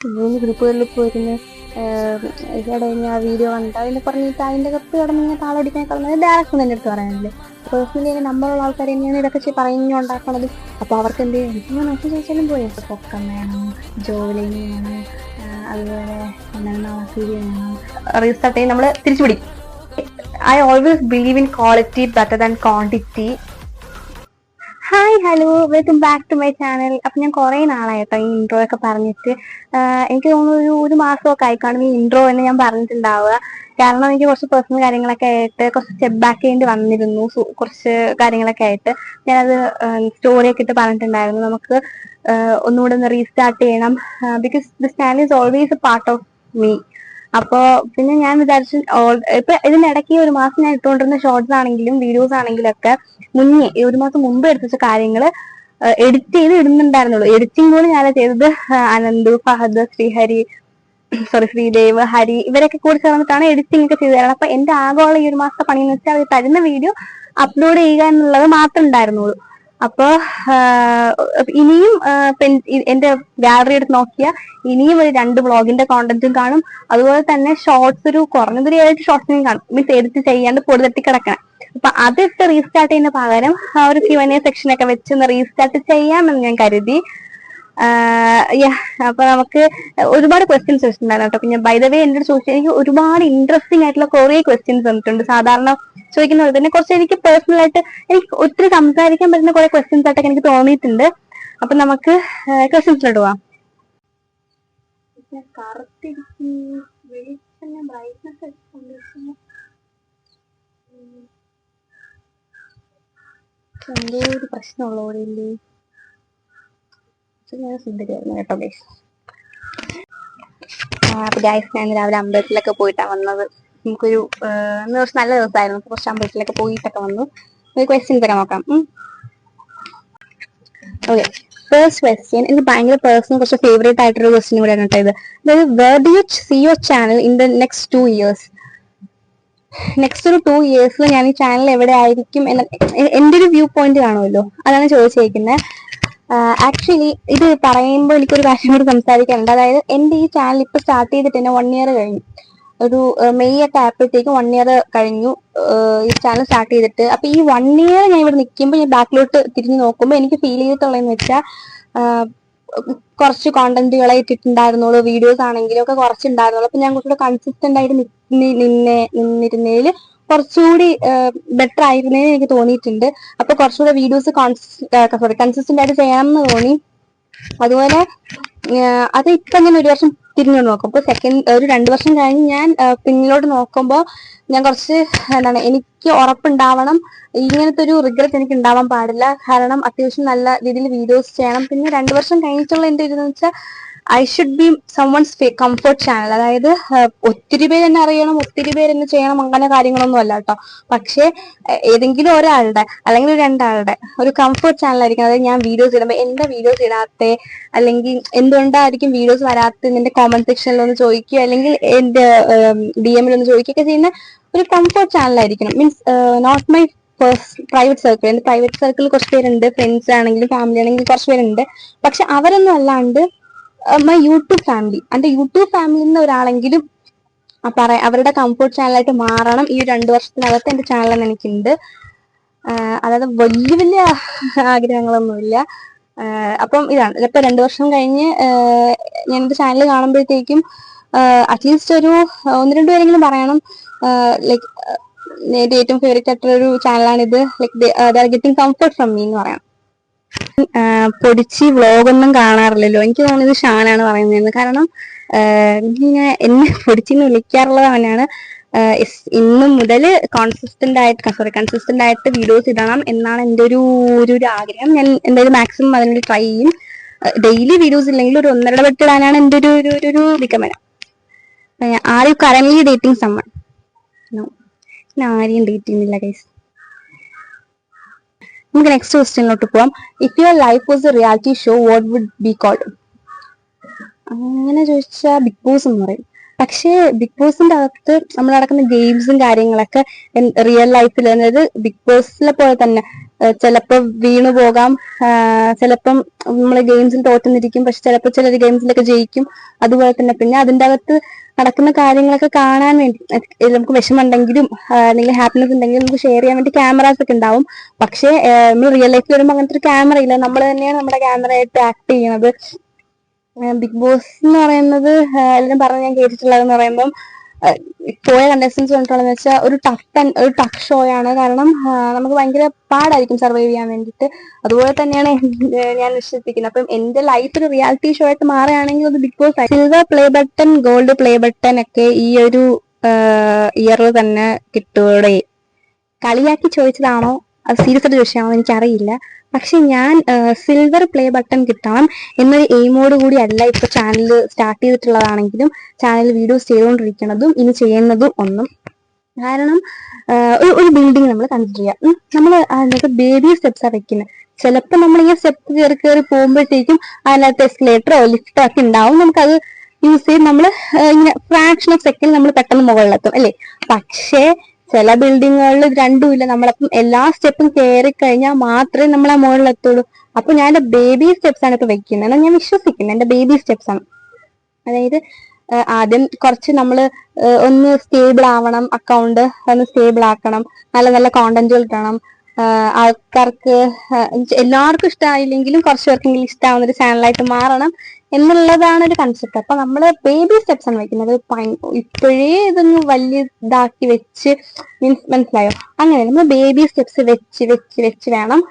മൂന്ന് ഗ്രൂപ്പുകളിൽ പോയിരുന്നു ഇടയിൽ ആ വീഡിയോ കണ്ടിട്ട് അതിന് പറഞ്ഞിട്ട് അതിൻ്റെ അകത്ത് കിടന്ന് താളടിക്കാൻ കളഞ്ഞത് ഡയറക്റ്റ് എൻ്റെ അടുത്ത് പറയാനില്ലേ. പേഴ്സണലി നമ്മളുള്ള ആൾക്കാർ തന്നെയാണ് ഇതൊക്കെ പറഞ്ഞുണ്ടാക്കണത്. അപ്പോൾ അവർക്ക് എന്ത് ചെയ്യും, ഇങ്ങനെ നോക്കി ചോദിച്ചാലും പോയി. അപ്പോൾ പൊക്കം വേണം, ജോലി വേണം, അതുപോലെ എന്താണ് സീരി വേണം, റീസ്റ്റാർട്ട് നമ്മൾ തിരിച്ചു പിടിക്കും. I always believe in quality better than quantity. Hi hello, welcome back to my channel. അപ്പൊ ഞാൻ കുറെ നാളായിട്ടോ ഈ ഇൻട്രോ ഒക്കെ പറഞ്ഞിട്ട്. എനിക്ക് തോന്നുന്നു ഒരു മാസമൊക്കെ ആയിക്കാണും ഈ ഇൻട്രോ എന്ന് ഞാൻ പറഞ്ഞിട്ടുണ്ടാവുക. കാരണം എനിക്ക് കുറച്ച് പേഴ്സണൽ കാര്യങ്ങളൊക്കെ ആയിട്ട് കുറച്ച് സ്റ്റെപ്പ് ബാക്ക് ചെയ്യേണ്ടി വന്നിരുന്നു. കുറച്ച് കാര്യങ്ങളൊക്കെ ആയിട്ട് ഞാനത് സ്റ്റോറിയൊക്കെ ഇട്ട് പറഞ്ഞിട്ടുണ്ടായിരുന്നു. നമുക്ക് ഒന്നുകൂടെ ഒന്ന് റീസ്റ്റാർട്ട് ചെയ്യണം, because this channel is always A part of me. അപ്പോ പിന്നെ ഞാൻ വിചാരിച്ചു, ഇപ്പൊ ഇതിനിടയ്ക്ക് ഒരു മാസം ഞാൻ ഇട്ടുകൊണ്ടിരുന്ന ഷോർട്സ് ആണെങ്കിലും വീഡിയോസ് ആണെങ്കിലും ഒക്കെ മുന്നേ ഒരു മാസം മുമ്പ് എടുത്ത കാര്യങ്ങള് എഡിറ്റ് ചെയ്ത് ഇടുന്നുണ്ടായിരുന്നുള്ളൂ. എഡിറ്റിംഗ് പോലും ഞാൻ ചെയ്തത് അനന്തു, ഫഹദ്, ശ്രീദേവ്, ഹരി ഇവരൊക്കെ കൂടി ചേർന്നിട്ടാണ് എഡിറ്റിംഗ് ഒക്കെ ചെയ്തു തരുന്നത്. അപ്പൊ എന്റെ ആകെയുള്ള ഈ ഒരു മാസത്തെ പണി എന്ന് വെച്ചാൽ അവർ തരുന്ന വീഡിയോ അപ്ലോഡ് ചെയ്യുക എന്നുള്ളത് മാത്രമേ ഉണ്ടായിരുന്നുള്ളൂ. അപ്പൊ ഇനിയും എന്റെ ഗാലറി എടുത്ത് നോക്കിയാൽ ഇനിയും ഒരു 2 വ്ളോഗിന്റെ കോണ്ടന്റും കാണും. അതുപോലെ തന്നെ ഷോർട്സ് ഒരു കുറഞ്ഞതൊരു 7 ഷോർട്സിനും കാണും. മീൻസ് എഡിറ്റ് ചെയ്യാണ്ട് പൊടി തട്ടി കിടക്കണം. അപ്പൊ അതിട്ട് റീസ്റ്റാർട്ട് ചെയ്യുന്ന പകരം ആ ഒരു Q&A സെക്ഷൻ ഒക്കെ വെച്ച് റീസ്റ്റാർട്ട് ചെയ്യാമെന്ന് ഞാൻ കരുതി. അപ്പൊ നമുക്ക് ഒരുപാട് ക്വസ്റ്റ്യൻസ് വെച്ചിട്ടുണ്ടായിരുന്നു കേട്ടോ. പിന്നെ ബൈ ദ വേ എന്നോട് ചോദിച്ചാൽ എനിക്ക് ഒരുപാട് ഇൻട്രസ്റ്റിംഗ് ആയിട്ടുള്ള കുറെ ക്വസ്റ്റ്യൻസ് വന്നിട്ടുണ്ട്. സാധാരണ ചോദിക്കുന്ന പോലെ തന്നെ കുറച്ച് എനിക്ക് പേഴ്സണൽ ആയിട്ട് എനിക്ക് ഒത്തിരി സംസാരിക്കാൻ പറ്റുന്ന കുറെ ക്വസ്റ്റ്യൻസ് ആയിട്ടൊക്കെ എനിക്ക് തോന്നിയിട്ടുണ്ട്. അപ്പൊ നമുക്ക് ക്വസ്റ്റ്യൻസിലോട്ട് പോവാം. എന്തോ ഒരു പ്രശ്നമുള്ളവരില്ലേ, ഞാൻ സുന്ദരിയായിരുന്നു കേട്ടോ ഗൈസ്. അപ്പൊ ഗൈസ് ഞാൻ രാവിലെ അമ്പലത്തിലൊക്കെ പോയിട്ടാണ് വന്നത്. നമുക്കൊരു കുറച്ച് നല്ല ദിവസമായിരുന്നു. കുറച്ച് അമ്പലത്തിലൊക്കെ പോയിട്ടൊക്കെ വന്നു. ഒരു ക്വസ്റ്റ്യൻസ് ഒക്കെ നോക്കാം. ഓക്കെ, ഫസ്റ്റ് ക്വസ്റ്റ്യൻ എനിക്ക് ഭയങ്കര പേഴ്സണൽ കുറച്ച് ഫേവറേറ്റ് ആയിട്ടൊരു ക്വസ്റ്റ്യൻ കൂടെയാണ് കേട്ടോ ഇത്. അതായത് where do you see your channel in the next 2 years? Next ഒരു 2 years ഞാൻ ഈ ചാനൽ എവിടെ ആയിരിക്കും എന്ന എന്റെ ഒരു വ്യൂ പോയിന്റ് കാണുമല്ലോ, അതാണ് ചോദിച്ചിരിക്കുന്നത്. ആക്ച്വലി ഇത് പറയുമ്പോൾ എനിക്കൊരു കാര്യം കൂടി സംസാരിക്കാനുണ്ട്. അതായത് എന്റെ ഈ ചാനൽ ഇപ്പൊ സ്റ്റാർട്ട് ചെയ്തിട്ട് തന്നെ 1 year കഴിഞ്ഞു. ഒരു മെയ് ഒക്കെ ആയപ്പോഴത്തേക്കും 1 year കഴിഞ്ഞു ഈ ചാനൽ സ്റ്റാർട്ട് ചെയ്തിട്ട്. അപ്പൊ ഈ 1 year ഞാൻ ഇവിടെ നിൽക്കുമ്പോൾ ഞാൻ ബാക്കിലോട്ട് തിരിഞ്ഞു നോക്കുമ്പോൾ എനിക്ക് ഫീൽ ചെയ്തിട്ടുള്ളതെന്ന് വെച്ചാൽ കുറച്ച് കോണ്ടന്റുകളെ ഇട്ടിട്ടുണ്ടായിരുന്നുള്ളൂ, വീഡിയോസ് ആണെങ്കിലും ഒക്കെ കുറച്ചുണ്ടായിരുന്നുള്ളൂ. അപ്പൊ ഞാൻ കുറച്ചുകൂടെ കൺസിസ്റ്റന്റ് ആയിട്ട് നിന്നിരുന്നതിൽ കുറച്ചുകൂടി ബെറ്റർ ആയിരുന്നേന്ന് എനിക്ക് തോന്നിയിട്ടുണ്ട്. അപ്പൊ കുറച്ചുകൂടെ വീഡിയോസ് കൺസിസ്റ്റന്റ് ആയിട്ട് ചെയ്യണം എന്ന് തോന്നി. അതുപോലെ അത് ഇപ്പൊ ഞാൻ ഒരു വർഷം തിരിഞ്ഞു നോക്കും. അപ്പൊ ഒരു 2 വർഷം കഴിഞ്ഞ് ഞാൻ പിന്നിലോട്ട് നോക്കുമ്പോൾ ഞാൻ കുറച്ച് എനിക്ക് ഉറപ്പുണ്ടാവണം, ഇങ്ങനത്തെ ഒരു റിഗ്രറ്റ് എനിക്ക് ഉണ്ടാവാൻ പാടില്ല. കാരണം അത്യാവശ്യം നല്ല രീതിയിൽ വീഡിയോസ് ചെയ്യണം. പിന്നെ 2 വർഷം കഴിഞ്ഞിട്ടുള്ള എന്റെ ഇതെന്ന് വെച്ചാൽ I should be someone's comfort channel. അതായത് ഒത്തിരി പേര് എന്നെ അറിയണം, ഒത്തിരി പേര് എന്നെ ചെയ്യണം, അങ്ങനെ കാര്യങ്ങളൊന്നും അല്ല കേട്ടോ. പക്ഷെ ഏതെങ്കിലും ഒരാളുടെ അല്ലെങ്കിൽ 2 ആളുടെ ഒരു കംഫർട്ട് ചാനൽ ആയിരിക്കും. അതായത് ഞാൻ വീഡിയോസ് ഇടുമ്പോൾ എന്റെ വീഡിയോസ് ഇടാത്ത, അല്ലെങ്കിൽ എന്തുകൊണ്ടായിരിക്കും വീഡിയോസ് വരാത്ത എന്റെ കോമന്റ് സെക്ഷനിൽ ഒന്ന് ചോദിക്കുക, അല്ലെങ്കിൽ എന്റെ DM-ൽ ഒന്ന് ചോദിക്കുകയൊക്കെ ചെയ്യുന്ന ഒരു കംഫർട്ട് ചാനൽ ആയിരിക്കണം. Means not my private circle. എന്റെ പ്രൈവറ്റ് സർക്കിളിൽ കുറച്ച് പേരുണ്ട്, ഫ്രണ്ട്സ് ആണെങ്കിലും ഫാമിലി ആണെങ്കിലും കുറച്ച് പേരുണ്ട്. പക്ഷെ അവരൊന്നും അല്ലാണ്ട് മൈ യൂട്യൂബ് ഫാമിലി, എന്റെ യൂട്യൂബ് ഫാമിലിയിൽ നിന്ന് ഒരാളെങ്കിലും അവരുടെ കംഫർട്ട് ചാനലായിട്ട് മാറണം ഈ 2 വർഷത്തിനകത്ത് എന്റെ ചാനൽ എനിക്കുണ്ട്. അതായത് വലിയ വലിയ ആഗ്രഹങ്ങളൊന്നുമില്ല. അപ്പം ഇതാണ്. ഇപ്പൊ 2 വർഷം കഴിഞ്ഞ് ഞാൻ എന്റെ ചാനൽ കാണുമ്പോഴത്തേക്കും അറ്റ്ലീസ്റ്റ് ഒരു 1-2 പേരെങ്കിലും പറയണം ലൈക്ക് എന്റെ ഏറ്റവും ഫേവറേറ്റ് ആയിട്ടുള്ള ഒരു ചാനലാണിത്, like getting comfort from me എന്ന് പറയാം. പൊടിച്ച് വ്ളോഗൊന്നും കാണാറില്ലല്ലോ. എനിക്ക് തോന്നുന്നത് ഷാനാണ് പറയുന്നത്. കാരണം ഇങ്ങനെ എന്നെ പൊടിച്ചിന്ന് വിളിക്കാറുള്ളത് അവനാണ്. ഇന്നും മുതൽ കൺസിസ്റ്റന്റ് ആയിട്ട് വീഡിയോസ് ഇടണം എന്നാണ് എൻ്റെ ഒരു ആഗ്രഹം. ഞാൻ എന്തായാലും മാക്സിമം അതിനുവേണ്ടി ട്രൈ ചെയ്യും. ഡെയിലി വീഡിയോസ് ഇല്ലെങ്കിൽ ഒരു 1.5 വെട്ട് ഇടാനാണ് എൻ്റെ ഒരു നിഗമനം. Are you currently dating someone? No, ഞാൻ ആരെയും ഡേറ്റ് ചെയ്യുന്നില്ല ഗൈസ്. നമുക്ക് നെക്സ്റ്റ് ക്വസ്റ്റ്യനിലോട്ട് പോവാം. If your life was a reality show what would be called? അങ്ങനെ ചോദിച്ചാൽ ബിഗ് ബോസ് എന്ന് പറയും. പക്ഷേ ബിഗ് ബോസിന്റെ അകത്ത് നമ്മൾ നടക്കുന്ന ഗെയിംസും കാര്യങ്ങളൊക്കെ റിയൽ ലൈഫിൽ, അതായത് ബിഗ് ബോസിലെ പോലെ തന്നെ ചിലപ്പോ വീണു പോകാം, ചിലപ്പം നമ്മൾ ഗെയിംസിൽ തോറ്റുന്നിരിക്കും, പക്ഷെ ചിലപ്പോൾ ചിലർ ഗെയിംസിലൊക്കെ ജയിക്കും. അതുപോലെ തന്നെ പിന്നെ അതിൻ്റെ അകത്ത് നടക്കുന്ന കാര്യങ്ങളൊക്കെ കാണാൻ വേണ്ടി നമുക്ക് വിഷമമുണ്ടെങ്കിലും അല്ലെങ്കിൽ ഹാപ്പിനെസ് ഉണ്ടെങ്കിലും നമുക്ക് ഷെയർ ചെയ്യാൻ വേണ്ടി ക്യാമറാസ് ഒക്കെ ഉണ്ടാവും. പക്ഷേ നമ്മൾ റിയൽ ലൈഫിൽ വരുമ്പോൾ അങ്ങനത്തെ ഒരു ക്യാമറ ഇല്ല, നമ്മൾ തന്നെയാണ് നമ്മുടെ ക്യാമറ ആയിട്ട് ആക്ട് ചെയ്യുന്നത്. ബിഗ് ബോസ് എന്ന് പറയുന്നത് എല്ലാവരും പറഞ്ഞ് ഞാൻ കേട്ടിട്ടുള്ളതെന്ന് പറയുമ്പം പോയ കണ്ടസ്റ്റൻസ് കണ്ടിട്ടുള്ളതെന്ന് വെച്ചാൽ ഒരു ടഫ് ഷോ ആണ്. കാരണം നമുക്ക് ഭയങ്കര പാടായിരിക്കും സർവൈവ് ചെയ്യാൻ വേണ്ടിയിട്ട്. അതുപോലെ തന്നെയാണ് ഞാൻ വിശ്വസിക്കുന്നത്. അപ്പം എന്റെ ലൈഫ് ഒരു റിയാലിറ്റി ഷോ ആയിട്ട് മാറുകയാണെങ്കിൽ അത് ബിഗ് ബോസ് ആയി. Silver play button, gold play button ഒക്കെ ഈ ഒരു ഇയറിൽ തന്നെ കിട്ടുകയുടെ. കളിയാക്കി ചോദിച്ചതാണോ അത് സീരിയസ് ആയിട്ട് ചോദിച്ചതാണോ എനിക്കറിയില്ല. പക്ഷെ ഞാൻ സിൽവർ പ്ലേ ബട്ടൺ കിട്ടണം എന്നൊരു എയിമോട് കൂടി അല്ല ഇപ്പൊ ചാനൽ സ്റ്റാർട്ട് ചെയ്തിട്ടുള്ളതാണെങ്കിലും ചാനൽ വീഡിയോസ് ചെയ്തുകൊണ്ടിരിക്കുന്നതും ഇനി ചെയ്യുന്നതും ഒന്നും. കാരണം ഒരു ബിൽഡിംഗ് നമ്മൾ കൺസിഡർ ചെയ്യാം. നമ്മൾ അതിനകത്ത് ബേബി സ്റ്റെപ്സാണ് വെക്കുന്നത്. ചിലപ്പോൾ നമ്മളിങ്ങനെ സ്റ്റെപ്പ് കയറി കയറി പോകുമ്പോഴത്തേക്കും അതിനകത്ത് എസ്കലേറ്ററോ ലിഫ്റ്റോ ഒക്കെ ഉണ്ടാവും. നമുക്കത് യൂസ് ചെയ്ത് നമ്മൾ ഇങ്ങനെ ഫ്രാക്ഷൻ ഓഫ് സെക്കൻഡ് നമ്മൾ പെട്ടെന്ന് മുകളിലെത്തും അല്ലേ. പക്ഷേ ചില ബിൽഡിങ്ങുകളിൽ രണ്ടുമില്ല. നമ്മളപ്പം എല്ലാ സ്റ്റെപ്പും കയറി കഴിഞ്ഞാൽ മാത്രമേ നമ്മൾ ആ മുകളിലെത്തുള്ളൂ. അപ്പൊ ഞാൻ എന്റെ ബേബി സ്റ്റെപ്സ് ആണ് ഇപ്പൊ വെക്കുന്നത്. എന്നാൽ ഞാൻ വിശ്വസിക്കുന്നത് എന്റെ ബേബി സ്റ്റെപ്സ് ആണ്. അതായത് ആദ്യം കുറച്ച് നമ്മൾ ഒന്ന് സ്റ്റേബിൾ ആവണം, അക്കൗണ്ട് ഒന്ന് സ്റ്റേബിൾ ആക്കണം, നല്ല നല്ല കോണ്ടന്റുകൾ ഇടണം, ആൾക്കാർക്ക് എല്ലാവർക്കും ഇഷ്ടമായില്ലെങ്കിലും കുറച്ച് പേർക്കെങ്കിലും ഇഷ്ടമാവുന്ന ഒരു ചാനലായിട്ട് മാറണം എന്നുള്ളതാണ് ഒരു കൺസെപ്റ്റ്. അപ്പൊ നമ്മള് ബേബി സ്റ്റെപ്സ് ആണ് വെക്കുന്നത്. ഇപ്പോഴേ ഇതൊന്ന് വലിയ ഇതാക്കി വെച്ച് മനസ്സിലായോ? അങ്ങനെ നമ്മൾ ബേബി സ്റ്റെപ്സ് വെച്ച് വെച്ച് വെച്ച് വേണം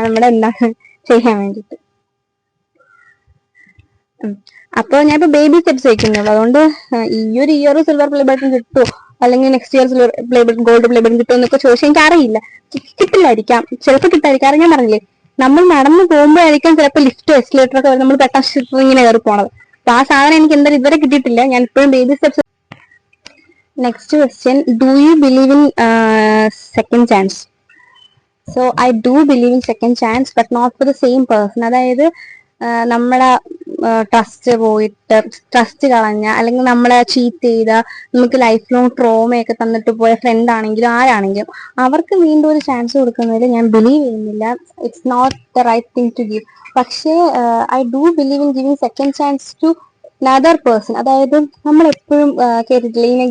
നമ്മുടെ എന്താണ് ചെയ്യാൻ വേണ്ടിയിട്ട്. അപ്പൊ ഞാൻ ഇപ്പൊ ബേബി സ്റ്റെപ്സ് വെക്കുന്നുള്ളൂ. അതുകൊണ്ട് ഈ ഒരു ഇയർ സിൽവർ പ്ലേ ബട്ടൺ കിട്ടുമോ അല്ലെങ്കിൽ next year silver play button gold play button കിട്ടുമോ എന്നൊക്കെ ചോദിച്ചാൽ എനിക്ക് അറിയില്ല. കിട്ടില്ലായിരിക്കാം, ചിലപ്പോൾ കിട്ടായിരിക്കും. കാരണം ഞാൻ പറഞ്ഞില്ലേ, നമ്മൾ നടന്നു പോകുമ്പോഴായിരിക്കും ചിലപ്പോൾ ലിഫ്റ്റ് എസ്കലേറ്റർ ഒക്കെ നമ്മൾ പെട്ടെന്ന് ഇങ്ങനെ കയറി പോണത്. അപ്പൊ ആ സാധനം എനിക്ക് എന്തായാലും ഇതുവരെ കിട്ടിയിട്ടില്ല. ഞാൻ ഇപ്പോഴും baby steps. Next question, do you believe in second chance? So I do believe in second chance but not for the same person. അതായത് നമ്മളെ ട്രസ്റ്റ് പോയിട്ട് ട്രസ്റ്റ് കളഞ്ഞ അല്ലെങ്കിൽ നമ്മളെ ചീറ്റ് ചെയ്ത നമുക്ക് ലൈഫ് ലോങ് ട്രോമയൊക്കെ തന്നിട്ട് പോയ ഫ്രണ്ട് ആണെങ്കിലും ആരാണെങ്കിലും അവർക്ക് വീണ്ടും ഒരു ചാൻസ് കൊടുക്കുന്നതിൽ ഞാൻ ബിലീവ് ചെയ്യുന്നില്ല. It's not the right thing to give. പക്ഷേ I do believe in giving second chance to another person. അതായത് നമ്മൾ എപ്പോഴും കേട്ടിട്ടില്ല ഇങ്ങനെ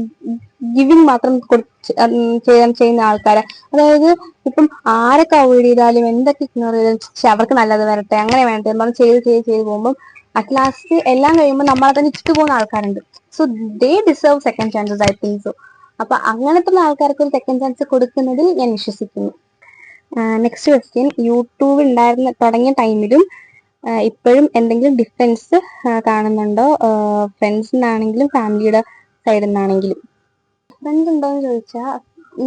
ഗിവിങ് മാത്രം ചെയ്യുന്ന ആൾക്കാരെ. അതായത് ഇപ്പം ആരൊക്കെ അവോയ്ഡ് ചെയ്താലും എന്തൊക്കെ ഇഗ്നോർ ചെയ്താലും അവർക്ക് നല്ലത് വരട്ടെ അങ്ങനെ വേണ്ടേ നമ്മൾ ചെയ്ത് പോകുമ്പോൾ അറ്റ് ലാസ്റ്റ് എല്ലാം കഴിയുമ്പോൾ നമ്മളെ തന്നെ ഇഷ്ടു പോകുന്ന ആൾക്കാരുണ്ട്. So they deserve second chances I think so. അപ്പൊ അങ്ങനത്തെ ആൾക്കാർക്ക് ഒരു സെക്കൻഡ് ചാൻസ് കൊടുക്കുന്നതിൽ ഞാൻ വിശ്വസിക്കുന്നു. നെക്സ്റ്റ് ക്വസ്റ്റ്യൻ, യൂട്യൂബ് തുടങ്ങിയ ടൈമിലും ഇപ്പോഴും എന്തെങ്കിലും ഡിഫറൻസ് കാണുന്നുണ്ടോ? ഫ്രണ്ട്സിനാണെങ്കിലും ഫാമിലിയുടെ സൈഡിൽ നിന്നാണെങ്കിലും. ഡിഫറൻസ് ഉണ്ടോ എന്ന് ചോദിച്ചാൽ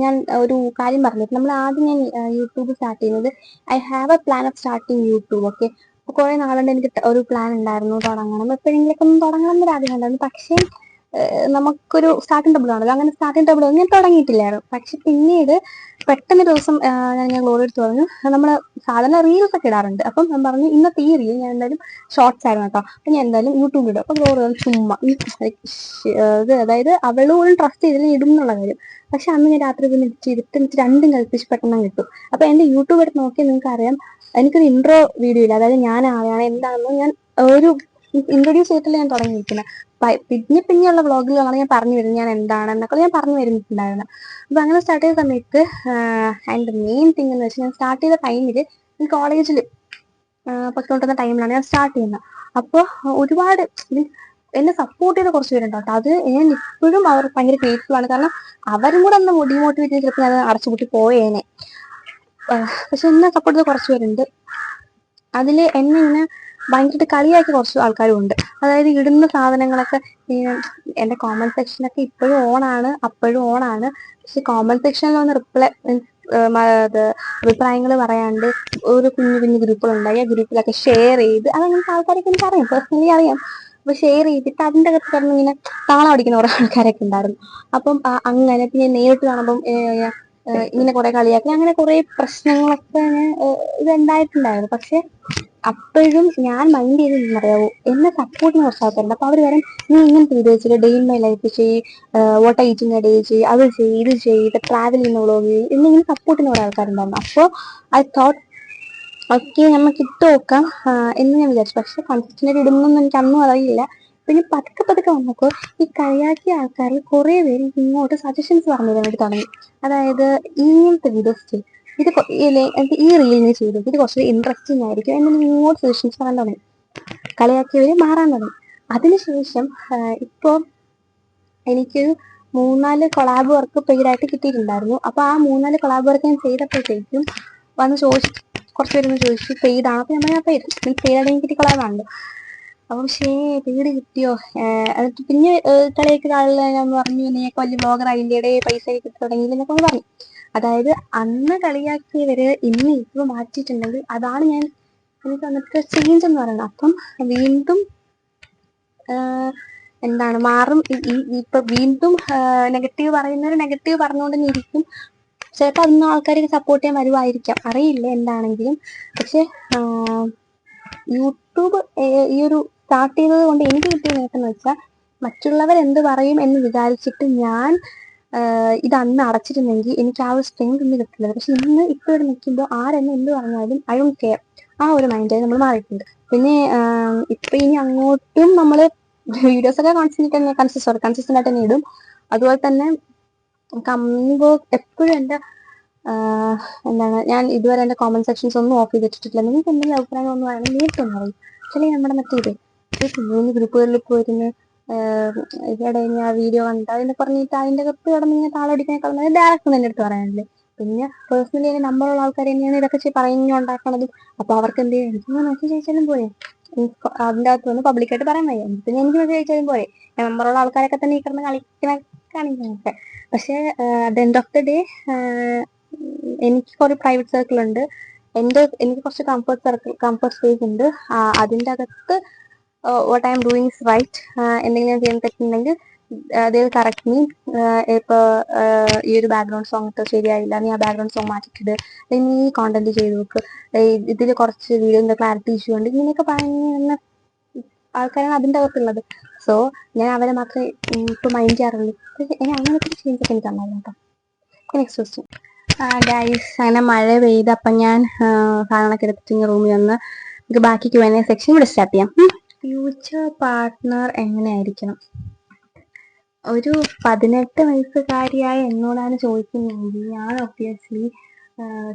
ഞാൻ ഒരു കാര്യം പറഞ്ഞിട്ട്, നമ്മൾ ആദ്യം ഞാൻ യൂട്യൂബ് സ്റ്റാർട്ട് ചെയ്യുന്നത് I have A plan of starting YouTube. Okay, അപ്പൊ കുറെ നാളുകൊണ്ട് എനിക്ക് ഒരു പ്ലാൻ ഉണ്ടായിരുന്നു തുടങ്ങണം, എപ്പോഴെങ്കിലൊക്കെ ഒന്ന് തുടങ്ങണം എന്നൊരു ആഗ്രഹം ഉണ്ടായിരുന്നു. പക്ഷേ നമുക്കൊരു സ്റ്റാർട്ടിംഗ് ടബിൾ ആണല്ലോ, അങ്ങനെ സ്റ്റാർട്ടിംഗ് ടബിൾ ഒന്നും ഞാൻ തുടങ്ങിയിട്ടില്ലായിരുന്നു. പക്ഷെ പിന്നീട് പെട്ടെന്ന് ദിവസം ഞാൻ ഗ്ലോറി എടുത്ത് പറഞ്ഞു, നമ്മൾ സാധാരണ റീൽസ് ഒക്കെ ഇടാറുണ്ട്. അപ്പം ഞാൻ പറഞ്ഞു ഇന്നത്തെ ഈ റീൽ ഞാൻ എന്തായാലും ഷോർട്സ് ആയിരുന്നു കേട്ടോ, അപ്പൊ ഞാൻ എന്തായാലും യൂട്യൂബിൽ ഇടും. അപ്പൊ ഗ്ലോറി ചുമ്മാ അതായത് അവളോടും ട്രസ്റ്റ് ചെയ്തില്ല ഇടും എന്നുള്ള കാര്യം. പക്ഷെ അന്ന് ഞാൻ രാത്രി പിന്നെ ചെയ്തിട്ട് എനിക്ക് രണ്ടും കൽപ്പിച്ച് പെട്ടെന്ന് കിട്ടും. അപ്പൊ എന്റെ യൂട്യൂബ് എടുത്ത് നോക്കിയാൽ നിങ്ങൾക്ക് അറിയാം, എനിക്കൊരു ഇൻട്രോ വീഡിയോ ഇല്ല. അതായത് ഞാൻ ആരാണ് എന്താണെന്ന് ഞാൻ ഒരു ഇൻട്രൊഡ്യൂസ് ചെയ്തിട്ടില്ല ഞാൻ തുടങ്ങിയിരിക്കുന്നത്. പിന്നെയുള്ള വ്ളോഗുകളാണ് ഞാൻ പറഞ്ഞു വരുന്നത് ഞാൻ എന്താണ് എന്നൊക്കെ ഞാൻ പറഞ്ഞു വരുന്നുണ്ടായിരുന്നു. അപ്പൊ അങ്ങനെ സ്റ്റാർട്ട് ചെയ്ത സമയത്ത് ആൻഡ് മെയിൻ തിങ് എന്ന് വെച്ചാൽ ഞാൻ സ്റ്റാർട്ട് ചെയ്ത ടൈമിൽ കോളേജിൽ പൊയ്ക്കൊണ്ടിരുന്ന ടൈമിലാണ് ഞാൻ സ്റ്റാർട്ട് ചെയ്യുന്നത്. അപ്പോൾ ഒരുപാട് എന്നെ സപ്പോർട്ട് ചെയ്ത കുറച്ച് പേരുണ്ട് കേട്ടോ. അത് ഞാൻ ഇപ്പോഴും അവർ ഭയങ്കര ഗ്രേറ്റ്ഫുൾ ആണ്. കാരണം അവരും കൂടെ ഒന്ന് ഡിമോട്ടിവേറ്റ് ചെയ്ത് ചിലപ്പോൾ ഞാൻ അടച്ചുപൂട്ടി പോയേനെ. പക്ഷെ എന്നെ സപ്പോർട്ട് ചെയ്ത കുറച്ച് പേരുണ്ട്. അതിൽ എന്നെ ഇങ്ങനെ ഭയങ്കരമായിട്ട് കളിയാക്കിയ കുറച്ച് ആൾക്കാരും ഉണ്ട്. അതായത് ഇടുന്ന സാധനങ്ങളൊക്കെ എന്റെ കോമന്റ് സെക്ഷനൊക്കെ ഇപ്പോഴും ഓണാണ്, അപ്പോഴും ഓണാണ്. പക്ഷെ കോമന്റ് സെക്ഷനിൽ വന്ന് അഭിപ്രായങ്ങൾ പറയാണ്ട് ഒരു കുഞ്ഞു കുഞ്ഞു ഗ്രൂപ്പുകളുണ്ടായി. ആ ഗ്രൂപ്പിലൊക്കെ ഷെയർ ചെയ്ത് അതങ്ങനത്തെ ആൾക്കാരൊക്കെ എനിക്ക് അറിയാം, പേഴ്സണലി അറിയാം. അപ്പൊ ഷെയർ ചെയ്തിട്ട് അതിൻ്റെ അകത്ത് കിടന്ന് ഇങ്ങനെ താളം അടിക്കുന്ന കുറെ ആൾക്കാരൊക്കെ ഉണ്ടായിരുന്നു. അപ്പം അങ്ങനെ പിന്നെ നേരിട്ട് കാണുമ്പം ഇങ്ങനെ കുറെ കളിയാക്കി, അങ്ങനെ കുറെ പ്രശ്നങ്ങളൊക്കെ ഇതുണ്ടായിട്ടുണ്ടായിരുന്നു. പക്ഷെ അപ്പോഴും ഞാൻ മൈൻഡ് ചെയ്തെന്നറിയാവോ, എന്നെ സപ്പോർട്ടിന് കുറച്ച് ആൾക്കാരുണ്ട്. അപ്പൊ അവര് പറയും നീ ഇങ്ങനെ ചെയ്ത് വെച്ചിട്ട് ഡേ ഇൻ മൈ ലൈഫ് ചെയ്യ്, വാട്ട് ഈറ്റിംഗ് ഡേ ചെയ്യ്, അത് ചെയ്യ്, ഇത് ചെയ്ത് ട്രാവൽ ചെയ്യുന്ന വ്ളോഗ് ചെയ്യ് എന്നിങ്ങനെ സപ്പോർട്ടിന് കുറെ ആൾക്കാരുണ്ടായിരുന്നു. അപ്പോൾ ഐ തോട്ട് ഓക്കെ നമുക്ക് ഇട്ട് നോക്കാം എന്ന് ഞാൻ വിചാരിച്ചു. പക്ഷെ കൺസിസ്റ്റന്റ് ഇടുന്നൊന്നും എനിക്ക് അന്നും അറിയില്ല. പിന്നെ പതുക്കെ പതുക്കെ വന്നപ്പോൾ ഈ കളിയാക്കിയ ആൾക്കാർ കുറെ പേര് ഇങ്ങോട്ട് സജഷൻസ് പറഞ്ഞു തരാൻ വേണ്ടി തുടങ്ങി. അതായത് ഇങ്ങനത്തെ വീഡിയോസ് ചെയ്യും, ഇത് ഈ റീലിന് ചെയ്തു, ഇത് കുറച്ച് ഇൻട്രസ്റ്റിംഗ് ആയിരിക്കും എന്ന് ഇങ്ങോട്ട് സജഷൻസ് പറയാൻ തുടങ്ങി. കളിയാക്കിയവര് മാറാൻ തുടങ്ങി. അതിനുശേഷം ഇപ്പോൾ എനിക്ക് 3-4 കൊളാബ് വർക്ക് പെയ്ഡായിട്ട് കിട്ടിയിട്ടുണ്ടായിരുന്നു. അപ്പൊ ആ 3-4 കൊളാബ് വർക്ക് ഞാൻ ചെയ്തപ്പോഴത്തേക്കും വന്ന് ചോദിച്ചു, കുറച്ച് പേരൊന്ന് ചോദിച്ചു പെയ്ഡാണ്. അപ്പൊ ഞാൻ പെയ്ഡ് പെയ്ഡായിട്ട് എനിക്ക് കിട്ടിയ കൊളാബാണല്ലോ. അപ്പം പെയ്ഡ് കിട്ടിയോ, എന്നിട്ട് പിന്നെ കളിയൊക്കെ ആളുകൾ ഞാൻ പറഞ്ഞു നീയൊക്കെ വലിയ ബ്ലോഗർ അതിൻ്റെ പൈസ കിട്ടി തുടങ്ങിയില്ലെന്നൊക്കെ പറഞ്ഞു. അതായത് അന്ന് കളിയാക്കിയവര് ഇന്ന് ഇപ്പൊ മാറ്റിയിട്ടുണ്ടെങ്കിൽ അതാണ് ഞാൻ എനിക്ക് വന്നിട്ട് ചേഞ്ച് എന്ന് പറയുന്നത്. അപ്പം വീണ്ടും എന്താണ് മാറും. ഇപ്പൊ വീണ്ടും നെഗറ്റീവ് പറയുന്നവര് നെഗറ്റീവ് പറഞ്ഞുകൊണ്ട് തന്നെ ഇരിക്കും. ചിലപ്പോൾ അതൊന്നും ആൾക്കാർക്ക് സപ്പോർട്ട് ചെയ്യാൻ വരുമായിരിക്കാം, അറിയില്ല എന്താണെങ്കിലും. പക്ഷെ യൂട്യൂബ് ഈ ഒരു സ്റ്റാർട്ട് ചെയ്തത് കൊണ്ട് എനിക്ക് കിട്ടിയ നേട്ടം എന്ന് വെച്ചാൽ മറ്റുള്ളവർ എന്ത് പറയും എന്ന് വിചാരിച്ചിട്ട് ഞാൻ ഇത് അന്ന് അടച്ചിട്ടുണ്ടെങ്കിൽ എനിക്ക് ആ ഒരു സ്ട്രെങ്ത് ഒന്നും കിട്ടില്ല. പക്ഷെ ഇന്ന് ഇപ്പൊ ഇവിടെ നിൽക്കുമ്പോൾ ആരെന്നെ എന്ത് പറഞ്ഞാലും ഐ ഡോണ്ട് കെയർ, ആ ഒരു മൈൻഡായി നമ്മൾ മാറിയിട്ടുണ്ട്. പിന്നെ ഇപ്പൊ ഇനി അങ്ങോട്ടും നമ്മള് വീഡിയോസ് ഒക്കെ കൺസിസ്റ്റന്റ് ആയിട്ട് തന്നെ ഇടും. അതുപോലെ തന്നെ കമ്മിങ് എപ്പോഴും എൻ്റെ എന്താണ്, ഞാൻ ഇതുവരെ എൻ്റെ കോമന്റ് സെക്ഷൻസ് ഒന്നും ഓഫ് ചെയ്തിട്ടില്ല. നിങ്ങൾക്ക് എന്തെങ്കിലും അഭിപ്രായം ഒന്നും വേണം നേരിട്ടൊന്നും അറിയും. ചില നമ്മുടെ മറ്റേ മൂന്ന് ഗ്രൂപ്പുകളിൽ പോയിരുന്ന് ഇവിടെ ഞാൻ വീഡിയോ കണ്ട അതിനെ പറഞ്ഞിട്ട് അതിൻ്റെ കത്ത് കിടന്ന് താളടിക്കാനേക്കാൾ ഡയറക്റ്റ് തന്നെ എടുത്ത് പറയാനല്ലേ. പിന്നെ പേഴ്സണലി നമ്പറുള്ള ആൾക്കാർ തന്നെയാണ് ഇതൊക്കെ പറഞ്ഞുണ്ടാക്കണതും. അപ്പൊ അവർക്ക് എന്ത് ചെയ്യാം, എനിക്ക് മെസ്സേജ് അയച്ചാലും പോരെ, അതിൻ്റെ അകത്ത് വന്ന് പബ്ലിക്കായിട്ട് പറയാൻ വയ്യ, പിന്നെ എനിക്ക് മെസ്സേജ് അയച്ചാലും പോരെ. നമ്പറുള്ള ആൾക്കാരൊക്കെ തന്നെ ഈ കിടന്ന് കാണിക്കാനൊക്കെ. പക്ഷെ at end of the day എനിക്ക് കുറേ പ്രൈവറ്റ് സർക്കിൾ ഉണ്ട്. എനിക്ക് കുറച്ച് കംഫർട്ട് സ്പേസ് ഉണ്ട്. അതിൻ്റെ അകത്ത് what I am doing is right. എന്തെങ്കിലും ഞാൻ ചെയ്യാൻ പറ്റുന്നുണ്ടെങ്കിൽ ദേ വിൽ കറക്റ്റ് മീ. ഇപ്പൊ ഈ ഒരു ബാക്ക്ഗ്രൗണ്ട് സോങ് ഇട്ട് ശരിയായില്ല, നീ ആ ബാക്ക്ഗ്രൗണ്ട് സോങ് മാറ്റിയിട്ടിട്ട് നീ ഈ കോണ്ടന്റ് ചെയ്ത് നോക്ക്, ഇതിൽ കുറച്ച് വീഡിയോന്റെ ക്ലാരിറ്റി ഇഷ്യൂ ഉണ്ട്, ഇങ്ങനെയൊക്കെ പറയുന്ന ആൾക്കാരാണ് അതിൻ്റെ അകത്തുള്ളത്. സോ ഞാൻ അവരെ മാത്രമേ ഇപ്പൊ മൈൻഡ് ചെയ്യാറുള്ളൂ. അങ്ങനത്തെ ചേഞ്ച് ഒക്കെ എനിക്ക് ഉണ്ടായിരുന്നു കേട്ടോ. നെക്സ്റ്റ് ക്വസ്റ്റ്യൻ ഗൈസ്, അങ്ങനെ മഴ പെയ്ത് അപ്പം ഞാൻ സാധനങ്ങളൊക്കെ എടുത്തിട്ട് റൂമിൽ വന്ന് നമുക്ക് ബാക്കി Q&A സെക്ഷൻ ഇവിടെ സ്റ്റാർട്ട് ചെയ്യാം. ഫ്യൂച്ചർ പാർട്ട്ണർ എങ്ങനെയായിരിക്കണം? ഒരു 18 വയസ്സുകാരിയായ എന്നോടാണ് ചോദിക്കുന്നതെങ്കിൽ ഞാൻ ഒബ്വിയസ്ലി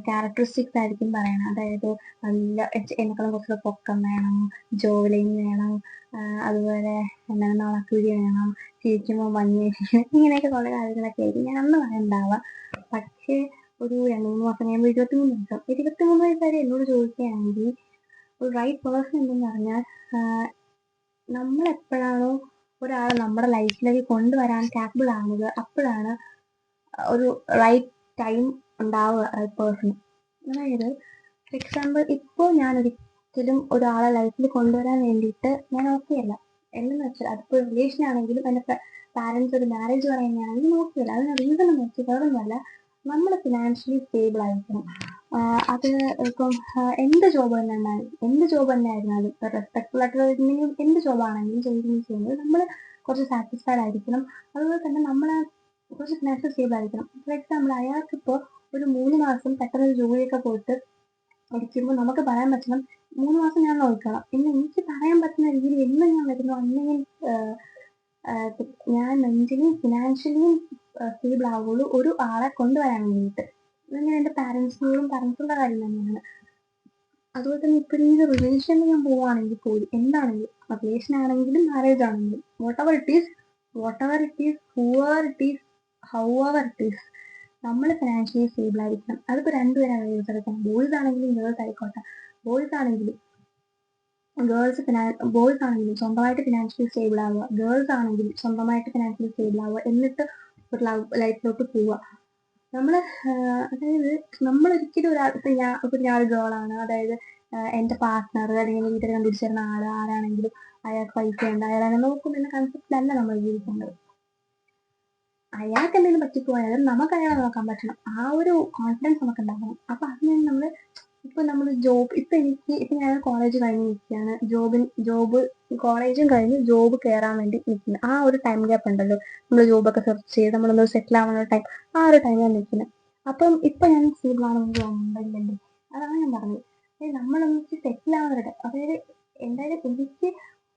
ക്യാരക്ടറിസ്റ്റിക്സ് ആയിരിക്കും പറയണം. അതായത് നല്ല എന്നെക്കാളും കുറച്ച് പൊക്കം വേണം, ജോലിയും വേണം, അതുപോലെ എന്താണ് നാളക്കുഴി വേണം, ചിരിക്കുമ്പോൾ മഞ്ഞ് ഇങ്ങനെയൊക്കെ കുറെ കാര്യങ്ങളൊക്കെ ആയിരിക്കും ഞാൻ അന്ന് പറയണ്ടാവുക. പക്ഷേ ഒരു 2-3 മാസം കഴിയുമ്പോൾ 23 വയസ്സുകാരി എന്നോട് ചോദിക്കുകയാണെങ്കിൽ ഒരു റൈറ്റ് പേഴ്സൺ എന്തെന്ന് പറഞ്ഞാൽ നമ്മൾ എപ്പോഴാണോ ഒരാളെ നമ്മുടെ ലൈഫിലേക്ക് കൊണ്ടുവരാൻ കാപ്പബിൾ ആവുന്നത് അപ്പോഴാണ് ഒരു റൈറ്റ് ടൈം ഉണ്ടാവുക റൈറ്റ് പേഴ്സൺ. അതായത് ഫോർ എക്സാമ്പിൾ ഇപ്പോൾ ഞാൻ ഒരിക്കലും ഒരാളെ ലൈഫിൽ കൊണ്ടുവരാൻ വേണ്ടിയിട്ട് ഞാൻ ഓക്കെ അല്ല. എന്തെന്ന് വെച്ചാൽ അതിപ്പോൾ റിലേഷൻ ആണെങ്കിലും എൻ്റെ പാരൻസ് ഒരു മാരേജ് പറയുന്നതാണെങ്കിലും ഓക്കെയല്ല. അതിന് റീസൺ എന്ന് വെച്ചാൽ വേറൊന്നുമല്ല, നമ്മൾ ഫിനാൻഷ്യലി സ്റ്റേബിൾ ആയിരിക്കണം. അത് ഇപ്പം എന്ത് ജോബ് തന്നെ ആയിരുന്നാലും റെസ്പെക്ട്ഫുൾ ആയിട്ടുള്ള എന്ത് ജോബാണെങ്കിലും ചെയ്യുന്നത് നമ്മൾ കുറച്ച് സാറ്റിസ്ഫൈഡ് ആയിരിക്കണം. അതുപോലെ തന്നെ നമ്മൾ കുറച്ച് ഫിനാൻഷ്യൽ സ്റ്റേബിൾ ആയിരിക്കണം. ഫോർ എക്സാമ്പിൾ അയാൾക്കിപ്പോൾ ഒരു 3 മാസം പെട്ടെന്ന് ജോലിയൊക്കെ പോയിട്ട് ഇരിക്കുമ്പോൾ നമുക്ക് പറയാൻ പറ്റണം 3 മാസം ഞാൻ നോക്കണം എന്ന് എനിക്ക് പറയാൻ പറ്റുന്ന രീതിയിൽ എന്ന് ഞാൻ വരുന്നു അന്നെങ്കിൽ ഞാൻ മെന്റലി ഫിനാൻഷ്യലിയും സ്റ്റേബിൾ ആവുള്ളൂ ഒരു ആളെ കൊണ്ടുവരാൻ വേണ്ടിയിട്ട്. ഞാൻ എൻ്റെ പാരൻസിനോടും പറഞ്ഞിട്ടുള്ള കാര്യം തന്നെയാണ്. അതുപോലെ തന്നെ ഇപ്പം ഈ റിലേഷനിൽ ഞാൻ പോവുകയാണെങ്കിൽ പോലും എന്താണെങ്കിലും റിലേഷൻ ആണെങ്കിലും മാരേജ് ആണെങ്കിലും whatever it is, Hoover it is, however it is, നമ്മൾ ഫിനാൻഷ്യലി സ്റ്റേബിൾ ആയിരിക്കണം. അതിപ്പോൾ രണ്ടുപേരാണ് യൂസ് എടുക്കണം. ബോയ്സ് ആണെങ്കിലും ഗേൾസ് ആയിക്കോട്ടെ. ബോയ്സ് ആണെങ്കിലും സ്വന്തമായിട്ട് ഫിനാൻഷ്യലി സ്റ്റേബിൾ ആവുക, ഗേൾസ് ആണെങ്കിലും സ്വന്തമായിട്ട് ഫിനാൻഷ്യലി സ്റ്റേബിൾ ആവുക, എന്നിട്ട് ഒരു ലൈഫിലോട്ട് പോവുക. അതായത് നമ്മൾ ഒരിക്കലും ഞാൻ ഒരു ഗേളാണ്, അതായത് എൻ്റെ പാർട്ട്ണർ അല്ലെങ്കിൽ വീട്ടിൽ കണ്ടുപിടിച്ചിരുന്ന ആരാണെങ്കിലും അയാൾക്ക് പൈസ ഉണ്ട്, അയാളെ നോക്കും എന്ന കൺസെപ്റ്റിലല്ല നമ്മൾ ജീവിക്കേണ്ടത്. അയാൾക്ക് എന്തെങ്കിലും പറ്റിപ്പോയാലും നമുക്ക് അയാളെ നോക്കാൻ പറ്റണം. ആ ഒരു കോൺഫിഡൻസ് നമുക്ക് ഉണ്ടാക്കണം. അപ്പൊ അതിന് നമ്മള് ഇപ്പൊ നമ്മൾ ജോബ് ഇപ്പൊ ഞാൻ കോളേജ് കഴിഞ്ഞ് നിൽക്കുകയാണ്, ജോബ് കോളേജും കഴിഞ്ഞ് ജോബ് കയറാൻ വേണ്ടി നിൽക്കുന്നത്. ആ ഒരു ടൈം ഗ്യാപ്പ് ഉണ്ടല്ലോ, നമ്മൾ ജോബൊക്കെ സെർച്ച് ചെയ്ത് നമ്മളൊന്ന് സെറ്റിൽ ആവുന്ന ടൈം, ആ ഒരു ടൈമിലാണ് നിൽക്കുന്നത്. അപ്പം ഇപ്പൊ ഞാൻ സ്റ്റേബിൾ ആണെന്ന് തോന്നുന്നില്ലല്ലോ. അതാണ് ഞാൻ പറഞ്ഞത്. നമ്മളൊന്നിച്ച് സെറ്റിൽ ആവുന്ന ടൈം, അതായത് എന്തായാലും എനിക്ക്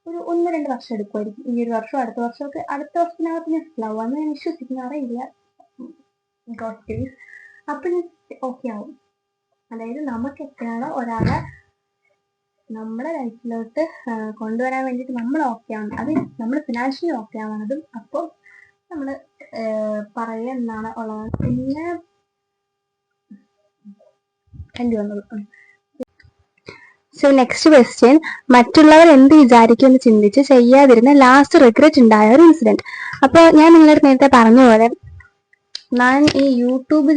ഒരു 1-2 വർഷം എടുക്കുമായിരിക്കും. ഈ ഒരു വർഷം അടുത്ത വർഷത്തിനകത്ത് ഞാൻ സെറ്റിൽ ആവും എന്ന് ഞാൻ വിശ്വസിക്കുന്നു. അറിയില്ല, അപ്പൊ ഞാൻ ഓക്കെ ആവും. അതായത് നമുക്ക് എപ്പോഴാണോ ഒരാളെ നമ്മുടെ ലൈഫിലോട്ട് കൊണ്ടുവരാൻ വേണ്ടിയിട്ട് നമ്മൾ ഓക്കെ ആവണം, അത് നമ്മൾ ഫിനാൻഷ്യലി ഓക്കെ ആവണതും അപ്പോൾ നമ്മൾ പറയുക എന്നാണ് ഉള്ളത്. പിന്നെ വന്നത്. സോ നെക്സ്റ്റ് ക്വസ്റ്റ്യൻ, മറ്റുള്ളവർ എന്ത് വിചാരിക്കുമെന്ന് ചിന്തിച്ച് ചെയ്യാതിരുന്ന ലാസ്റ്റ് റിഗ്രറ്റ് ഉണ്ടായ ഒരു ഇൻസിഡന്റ്. അപ്പോൾ ഞാൻ നിങ്ങളുടെ നേരത്തെ പറഞ്ഞ പോലെ ഞാൻ ഈ യൂട്യൂബ്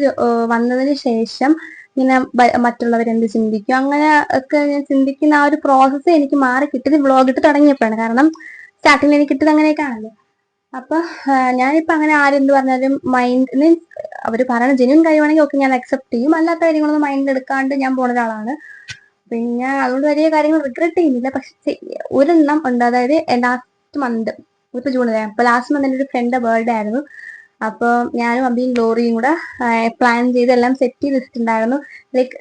വന്നതിന് ശേഷം ഇങ്ങനെ മറ്റുള്ളവരെന്ത് ചിന്തിക്കും അങ്ങനെ ഒക്കെ ഞാൻ ചിന്തിക്കുന്ന ആ ഒരു പ്രോസസ്സ് എനിക്ക് മാറി കിട്ടിയത് വ്ളോഗ് ഇട്ട് തുടങ്ങിയപ്പോഴാണ്. കാരണം സ്റ്റാർട്ടിങ്ങിൽ എനിക്ക് കിട്ടിയത് അങ്ങനെയൊക്കെ ആണല്ലോ. അപ്പൊ ഞാനിപ്പോ അങ്ങനെ ആരെന്ത് പറഞ്ഞാലും മൈൻഡ് മീൻസ് അവര് പറയണ ജെന്യൂൻ കഴിയുവാണെങ്കിൽ ഒക്കെ ഞാൻ അക്സെപ്റ്റ് ചെയ്യും. അല്ലാത്ത കാര്യങ്ങളൊന്നും മൈൻഡിൽ എടുക്കാണ്ട് ഞാൻ പോകുന്ന ഒരാളാണ്. പിന്നെ അതുകൊണ്ട് വലിയ കാര്യങ്ങൾ റിഗ്രറ്റ് ചെയ്യുന്നില്ല. പക്ഷെ ഒരെണ്ണം ഉണ്ട്, അതായത് ലാസ്റ്റ് മന്ത്, ഇപ്പൊ ജൂണിലെ, അപ്പൊ ലാസ്റ്റ് മന്ത് എൻ്റെ ഒരു ഫ്രണ്ട് ബർത്ത്ഡേ ആയിരുന്നു. അപ്പൊ ഞാനും അബിയും ഗ്ലോറിയും കൂടെ പ്ലാൻ ചെയ്ത് എല്ലാം സെറ്റ് ചെയ്ത് വെച്ചിട്ടുണ്ടായിരുന്നു. ലൈക്ക്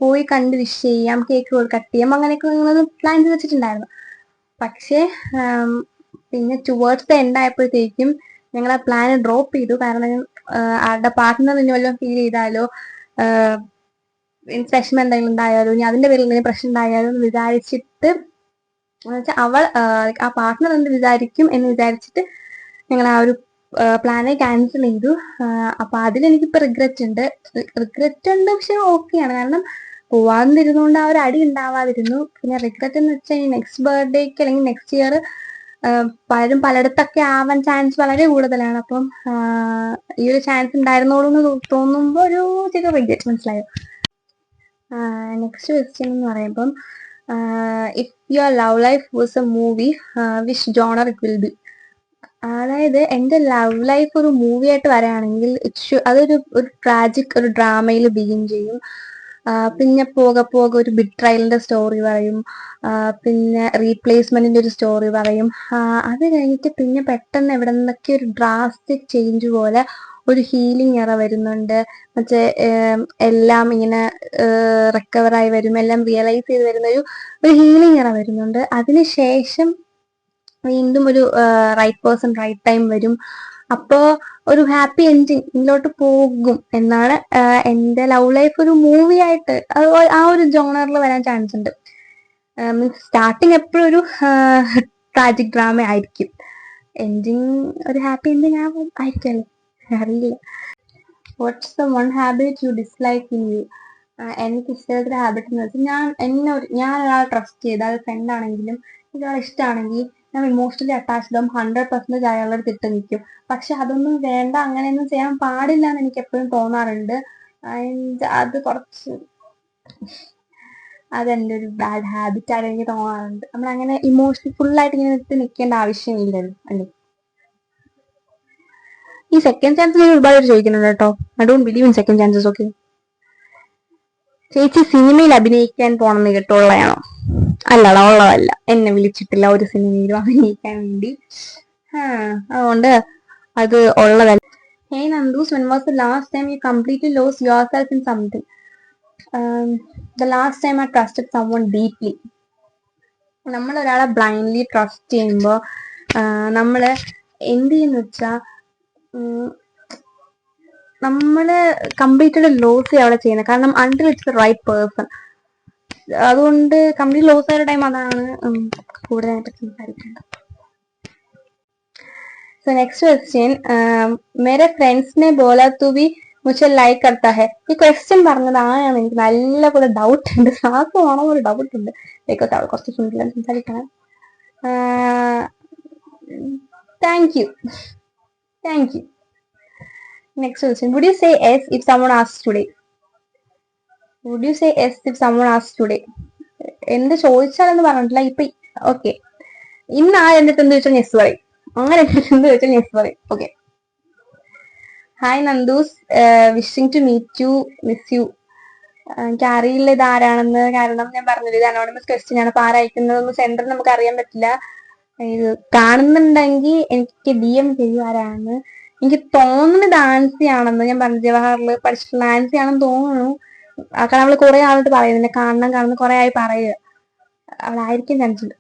പോയി കണ്ട് വിഷ് ചെയ്യാം, കേക്ക് കട്ട് ചെയ്യാം, അങ്ങനെയൊക്കെ ഞങ്ങൾ പ്ലാൻ ചെയ്ത് വെച്ചിട്ടുണ്ടായിരുന്നു. പക്ഷേ പിന്നെ ടുവേർഡ്സ് ദ എൻഡ് ആയപ്പോഴത്തേക്കും ഞങ്ങൾ ആ പ്ലാൻ ഡ്രോപ്പ് ചെയ്തു. കാരണം ആരുടെ പാർട്ട്ണറിന് വല്ലതും ഫീൽ ചെയ്താലോ, വിഷമം എന്തെങ്കിലും ഉണ്ടായാലോ, ഇനി അതിന്റെ പേരിൽ എന്തെങ്കിലും പ്രശ്നം ഉണ്ടായാലോ എന്ന് വിചാരിച്ചിട്ട്, അവൾ ആ പാർട്ട്ണർ എന്ത് വിചാരിക്കും എന്ന് വിചാരിച്ചിട്ട് ഞങ്ങൾ ആ ഒരു പ്ലാനെ ക്യാൻസൽ ചെയ്തു. അപ്പൊ അതിലെനിക്കിപ്പോ റിഗ്രറ്റ് ഉണ്ട്. പക്ഷെ ഓക്കെയാണ്. കാരണം പോവാതിരുന്നുകൊണ്ട് ആ ഒരു അടി ഉണ്ടാവാതിരുന്നു. പിന്നെ റിഗ്രറ്റ് എന്ന് വെച്ചാൽ നെക്സ്റ്റ് ബർത്ത്ഡേക്ക് അല്ലെങ്കിൽ നെക്സ്റ്റ് ഇയർ പലരും പലയിടത്തൊക്കെ ആവാൻ ചാൻസ് വളരെ കൂടുതലാണ്. അപ്പം ഈ ഒരു ചാൻസ് ഉണ്ടായിരുന്നോളൂ എന്ന് തോന്നുമ്പോൾ ഒരു ചെറിയ റിഗ്രറ്റ്. മനസ്സിലായോ? നെക്സ്റ്റ് ക്വസ്റ്റ്യൻ എന്ന് പറയുമ്പം, if your love life was A movie which genre it will be. അതായത് എൻ്റെ ലവ് ലൈഫ് ഒരു മൂവി ആയിട്ട് വരികയാണെങ്കിൽ അതൊരു ട്രാജിക് ഒരു ഡ്രാമയിൽ ബിഗിൻ ചെയ്യും. പിന്നെ പോകെ ഒരു ബിട്രയലിന്റെ സ്റ്റോറി പറയും. പിന്നെ റീപ്ലേസ്മെന്റിന്റെ ഒരു സ്റ്റോറി പറയും. അത് കഴിഞ്ഞിട്ട് പിന്നെ പെട്ടെന്ന് എവിടെ നിന്നൊക്കെ ഒരു ഡ്രാസ്റ്റിക് ചേഞ്ച് പോലെ ഒരു ഹീലിംഗ് എറ വരുന്നുണ്ട്. മറ്റേ എല്ലാം ഇങ്ങനെ റിക്കവറായി വരും, എല്ലാം റിയലൈസ് ചെയ്ത് വരുന്ന ഒരു ഹീലിംഗ് എറ വരുന്നുണ്ട്. അതിനുശേഷം വീണ്ടും ഒരു റൈറ്റ് പേഴ്സൺ റൈറ്റ് ടൈം വരും. അപ്പോ ഒരു ഹാപ്പി എൻഡിങ്ങിലോട്ട് പോകും എന്നാണ് എൻ്റെ ലവ് ലൈഫ് ഒരു മൂവി ആയിട്ട് ആ ഒരു ജോണറിൽ വരാൻ ചാൻസ് ഉണ്ട്. മീൻസ് സ്റ്റാർട്ടിങ് എപ്പോഴും ഒരു ട്രാജിക് ഡ്രാമ ആയിരിക്കും, എൻഡിങ് ഒരു ഹാപ്പി എൻഡിങ് ആയിരിക്കല്ലേ, അറിയില്ല. What's the one habit you dislike in you. എനിക്ക് ഇഷ്ടമുള്ള ഹാബിറ്റ് എന്ന് വെച്ചാൽ ഞാൻ ഒരാളെ ട്രസ്റ്റ് ചെയ്ത്, അത് ഫ്രണ്ട് ആണെങ്കിലും ഒരാളെ ഇഷ്ടമാണെങ്കിൽ ഞാൻ ഇമോഷണലി അറ്റാച്ച്ഡ് ആവും. 100% അയാളുടെ അടുത്ത് ഇട്ട് നിൽക്കും. പക്ഷെ അതൊന്നും വേണ്ട, അങ്ങനെയൊന്നും ചെയ്യാൻ പാടില്ല എന്ന് എനിക്ക് എപ്പോഴും തോന്നാറുണ്ട്. ആൻഡ് അത് കുറച്ച് അതെൻ്റെ ഒരു ബാഡ് ഹാബിറ്റ് ആയിട്ട് എനിക്ക് തോന്നാറുണ്ട്. നമ്മൾ അങ്ങനെ ഇമോഷണലി ഫുള്ളായിട്ട് ഇങ്ങനെ ഇട്ട് നിൽക്കേണ്ട ആവശ്യമില്ലല്ലോ അല്ലേ. ഈ സെക്കൻഡ് ചാൻസ് ഞാൻ ഒരുപാട് ചോദിക്കുന്നുണ്ട് കേട്ടോ. I don't believe in second chances. Okay, ചേച്ചി സിനിമയിൽ അഭിനയിക്കാൻ പോണെന്ന് കേട്ടുള്ളതാണോ? അല്ലടാ, ഉള്ളതല്ല. എന്നെ വിളിച്ചിട്ടില്ല ഒരു സിനിമയിലും അഭിനയിക്കാൻ വേണ്ടി. അതുകൊണ്ട് അത് ഉള്ളതല്ല. Hey Nandus, when was the last time you completely lost yourself in something? The last time I trusted someone deeply. നമ്മൾ ഒരാളെ ബ്ലൈൻഡ്ലി ട്രസ്റ്റ് ചെയ്യുമ്പോൾ നമ്മൾ എന്ത് ചെയ്യുന്ന വെച്ചാൽ നമ്മള് കംപ്ലീറ്റ് ലോസ് ചെയ്യുക അവിടെ ചെയ്യുന്നത്. കാരണം until it's the right person. അതുകൊണ്ട് കംപ്ലീറ്റ് ലോസ് ആയ ടൈം അതാണ് കൂടുതലായിട്ട് സംസാരിക്കുന്നത്. सो नेक्स्ट क्वेश्चन, मेरे फ्रेंड्स ने बोला तू भी मुझे लाइक करता है. ഈ ക്വസ്റ്റ്യൻ പറഞ്ഞതാണ് എനിക്ക് നല്ല പോലെ ഡൗട്ട് ഉണ്ട്. സാധനമാണോ ഒരു ഡൗട്ട് ഉണ്ട്. കുറച്ച് സിമ്പിളാണ് സംസാരിക്കണം. Thank you. Next question, would you say yes if someone asks today? എന്ത് ചോദിച്ചാലെന്ന് പറഞ്ഞിട്ടില്ല. ഇപ്പൊ ഓക്കെ, ഇന്ന് ആ എന്നിട്ട് എന്ത് ചോദിച്ചാൽ യെസ് പറയും. അങ്ങനെ എന്ത് ചോദിച്ചാൽ യെസ് പറയും. ഓക്കെ, ഹായ് നന്ദൂസ്, wishing to meet you, miss you. എനിക്ക് അറിയില്ല ഇത് ആരാണെന്ന്, കാരണം ഞാൻ പറഞ്ഞില്ല ഇത് അനോണിമസ് ക്വസ്റ്റ്യൻ ആണ്. അപ്പൊ ആരയക്കുന്നതെന്ന് സെന്റർ നമുക്ക് അറിയാൻ പറ്റില്ല. ഇത് കാണുന്നുണ്ടെങ്കിൽ എനിക്ക് DM ചെയ്യും ആരാണെന്ന്. എനിക്ക് തോന്നുന്നത് ആൻസി ആണെന്ന്. ഞാൻ പറഞ്ഞു ജവഹറിൽ പഠിച്ചിട്ടുള്ള ആൻസി ആണെന്ന് തോന്നുന്നു. കാരണം അവള് കുറെ ആളോട്ട് പറയുന്നില്ല, കാണുന്ന കുറെ ആയി പറയുക. അവളായിരിക്കും ചാൻസ്.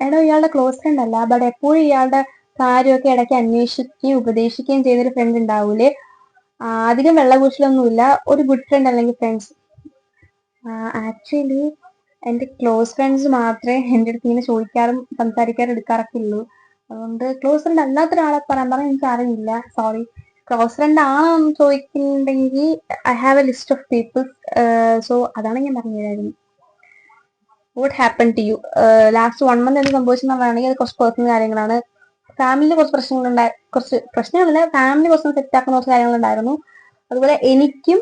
എടോ ഇയാളുടെ ക്ലോസ് ഫ്രണ്ട് അല്ല, ബട്ട് എപ്പോഴും ഇയാളുടെ കാര്യമൊക്കെ ഇടയ്ക്ക് അന്വേഷിക്കുകയും ഉപദേശിക്കുകയും ചെയ്തൊരു ഫ്രണ്ട് ഉണ്ടാവൂലേ. അധികം വെള്ളപൂശലൊന്നുമില്ല, ഒരു ഗുഡ് ഫ്രണ്ട് അല്ലെങ്കിൽ ഫ്രണ്ട്സ്. ആക്ച്വലി എന്റെ ക്ലോസ് ഫ്രണ്ട്സ് മാത്രമേ എൻ്റെ അടുത്ത് ഇങ്ങനെ ചോദിക്കാറും സംസാരിക്കാറും എടുക്കാറൊക്കെ ഉള്ളൂ. അതുകൊണ്ട് ക്ലോസ് ഫ്രണ്ട് അല്ലാത്ത ഒരാളെ പറയാൻ എനിക്ക് അറിയില്ല, സോറി. ക്ലോസ് ഫ്രണ്ട് ആണോ എന്ന് ചോദിക്കുന്നുണ്ടെങ്കിൽ I have a list of peoples. So അതാണ് ഞാൻ പറഞ്ഞുതരായിരുന്നു. What happen to you? Last 1 month എന്ത് സംഭവിച്ചെന്നുള്ളതാണെങ്കിൽ അത് കുറച്ച് പേഴ്സണൽ കാര്യങ്ങളാണ്. ഫാമിലി കുറച്ച് പ്രശ്നങ്ങളുണ്ടായി, കുറച്ച് പ്രശ്നങ്ങളില്ല, ഫാമിലി കുറച്ച് സെറ്റ് ആക്കുന്ന കുറച്ച് കാര്യങ്ങളുണ്ടായിരുന്നു. അതുപോലെ എനിക്കും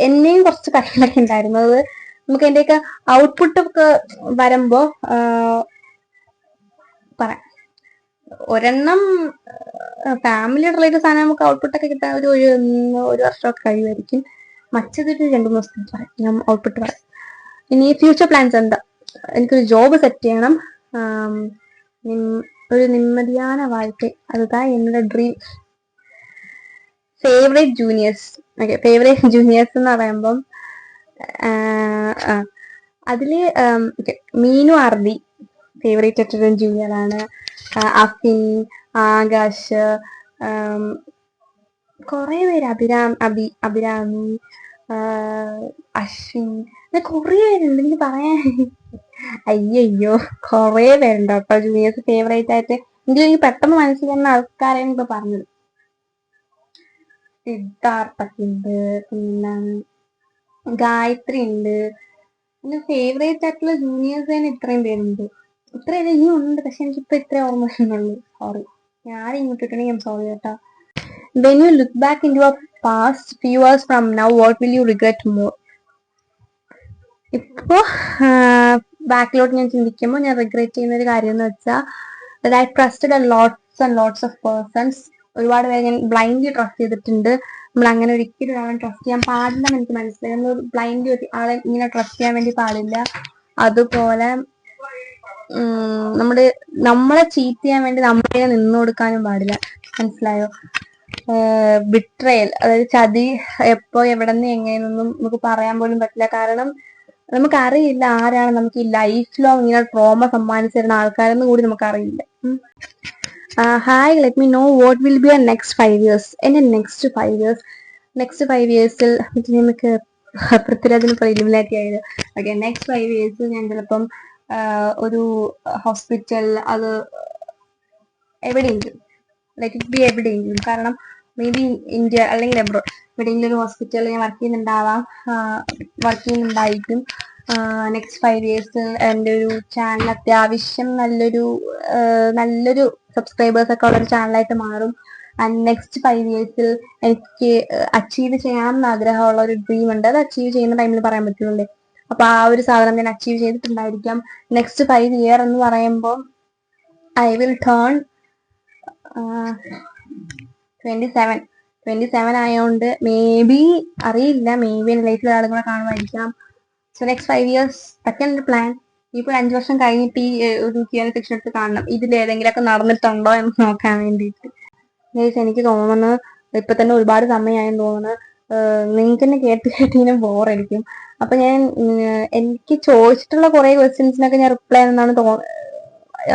എന്നെയും കുറച്ച് കാര്യങ്ങളൊക്കെ ഉണ്ടായിരുന്നു. അത് നമുക്ക് എന്റെയൊക്കെ ഔട്ട്പുട്ട് ഒക്കെ വരുമ്പോ പറയാം. ഒരെണ്ണം ഫാമിലി റിലേറ്റഡ് സാധനം നമുക്ക് ഔട്ട്പുട്ട് ഒക്കെ കിട്ടാൻ ഒരു വർഷമൊക്കെ കഴിയുമായിരിക്കും. മറ്റേതൊരു 2-3 ദിവസത്തിൽ പറയാം, ഞാൻ ഔട്ട്പുട്ട് പറയാം. ഇനി ഫ്യൂച്ചർ പ്ലാൻസ് എന്താ? എനിക്കൊരു ജോബ് സെറ്റ് ചെയ്യണം, ഒരു നിമ്മതിயான வாழ்க்கை, அதுதான் என்னோட dream. Favourite juniors. Okay, favourite juniors എന്ന് പറയുമ്പം അതില് മീനു ആർദി ഫേവറേറ്റ് ആയിട്ടൊരു ജൂനിയർ ആണ്. അഫിൻ, ആകാശ്, കുറെ പേര്, അഭിരാമി, അശ്വിൻ, കുറെ പേരുണ്ട് എനിക്ക് പറയാൻ. അയ്യോ കുറെ പേരുണ്ട് കേട്ടോ ജൂനിയേഴ്സ് ഫേവറേറ്റ് ആയിട്ട്. എങ്കിലും എനിക്ക് പെട്ടെന്ന് മനസ്സിലാകുന്ന ആൾക്കാരെയാണ് ഇപ്പൊ പറഞ്ഞത്. സിദ്ധാർത്ഥൊക്കെ ഉണ്ട്, പിന്നെ ഗായത്രി ഉണ്ട്. പിന്നെ ഫേവറേറ്റ് ആയിട്ടുള്ള ജൂനിയേഴ്സ് തന്നെ ഇത്രയും പേരുണ്ട്. ഇത്രയും ഇനിയും ഉണ്ട്, പക്ഷെ എനിക്കിപ്പോ ഇത്ര ഓർമ്മ വരുന്നുള്ളൂ. സോറി, ഞാൻ ഇങ്ങോട്ടിട്ടുണ്ടെങ്കിൽ സോറി കേട്ടോ. When you look back into your past few years from now, what will you regret more? ഇപ്പോ ബാക്കിലോട്ട് ഞാൻ ചിന്തിക്കുമ്പോൾ ഞാൻ റിഗ്രറ്റ് ചെയ്യുന്ന ഒരു കാര്യം എന്ന് വെച്ചാൽ I trusted lots and lots of persons. ഒരുപാട് പേരെ ഞാൻ ബ്ലൈൻഡ്ലി ട്രസ്റ്റ് ചെയ്തിട്ടുണ്ട്. നമ്മൾ അങ്ങനെ ഒരിക്കലും ഒരാളെ ട്രസ്റ്റ് ചെയ്യാൻ പാടില്ലെന്ന് എനിക്ക് മനസ്സിലായി. നമ്മൾ ബ്ലൈൻഡ്ലി ആളെ ഇങ്ങനെ ട്രസ്റ്റ് ചെയ്യാൻ വേണ്ടി പാടില്ല. അതുപോലെ നമ്മളെ ചീറ്റ് ചെയ്യാൻ വേണ്ടി നമ്മളെ നിന്ന് കൊടുക്കാനും പാടില്ല, മനസ്സിലായോ? ബിട്രയൽ, അതായത് ചതി എപ്പോ എവിടെ നിന്ന് എങ്ങനെയൊന്നും നമുക്ക് പറയാൻ പോലും പറ്റില്ല. കാരണം നമുക്കറിയില്ല ആരാണ് നമുക്ക് ഈ ലൈഫ് ലോങ് ഇങ്ങനെ ട്രോമ സമ്മാനിച്ചു തരുന്ന ആൾക്കാരെന്ന് കൂടി നമുക്കറിയില്ല. Hi, let me no what will be your next 5 years. എന്റെ നെക്സ്റ്റ് 5 yearsൽ നമുക്ക് പൃഥ്വിരാജിന് പ്രിലിമിനാറ്റി ആയത്. ഓക്കെ, നെക്സ്റ്റ് 5 years ഞാൻ ചിലപ്പം ഒരു ഹോസ്പിറ്റൽ, അത് എവിടെയെങ്കിലും, ലൈക്ക് ഇറ്റ് ബി എവിടെയെങ്കിലും, കാരണം മേ ബി ഇന്ത്യ അല്ലെങ്കിൽ എബ്രോഡ്, എവിടെയെങ്കിലും ഒരു ഹോസ്പിറ്റലിൽ ഞാൻ വർക്ക് ചെയ്യുന്നുണ്ടായിരിക്കും. നെക്സ്റ്റ് 5 years എൻ്റെ ഒരു ചാനൽ അത്യാവശ്യം നല്ലൊരു സബ്സ്ക്രൈബേഴ്സ് ഒക്കെ ഉള്ള ഒരു ചാനലായിട്ട് മാറും. ആൻഡ് നെക്സ്റ്റ് 5 years എനിക്ക് അച്ചീവ് ചെയ്യാമെന്ന് ആഗ്രഹമുള്ള ഒരു ഡ്രീം ഉണ്ട്. അത് അച്ചീവ് ചെയ്യുന്ന ടൈമിൽ പറയാൻ പറ്റുള്ളൂ. അപ്പൊ ആ ഒരു സാധനം ഞാൻ അച്ചീവ് ചെയ്തിട്ടുണ്ടായിരിക്കാം. നെക്സ്റ്റ് 5 year എന്ന് പറയുമ്പോൾ ഐ വിൽ ടേൺ 27 ആയതുകൊണ്ട് മേ ബി, അറിയില്ല, മേ ബി എൻ്റെ ലൈഫിൽ ഒരാളും കൂടെ കാണുമായിരിക്കാം. സോ നെക്സ്റ്റ് 5 years അതൊക്കെയാണ് എൻ്റെ പ്ലാൻ. ഇപ്പൊ 5 വർഷം കഴിഞ്ഞിട്ട് ഈ ഒരു സെക്ഷൻ എടുത്ത് കാണണം, ഇതിൽ ഏതെങ്കിലുമൊക്കെ നടന്നിട്ടുണ്ടോ എന്ന് നോക്കാൻ വേണ്ടിയിട്ട്. എനിക്ക് തോന്നുന്നു ഇപ്പൊ തന്നെ ഒരുപാട് സമയമായെന്ന് തോന്നുന്നു. നിങ്ങൾക്ക് തന്നെ കേട്ട് ഇങ്ങനെ ബോറടിക്കും. അപ്പൊ ഞാൻ എനിക്ക് ചോദിച്ചിട്ടുള്ള കുറെ ക്വസ്റ്റ്യൻസിനൊക്കെ ഞാൻ റിപ്ലൈ ചെയ്യുന്നതാണ് തോന്നുന്നത്.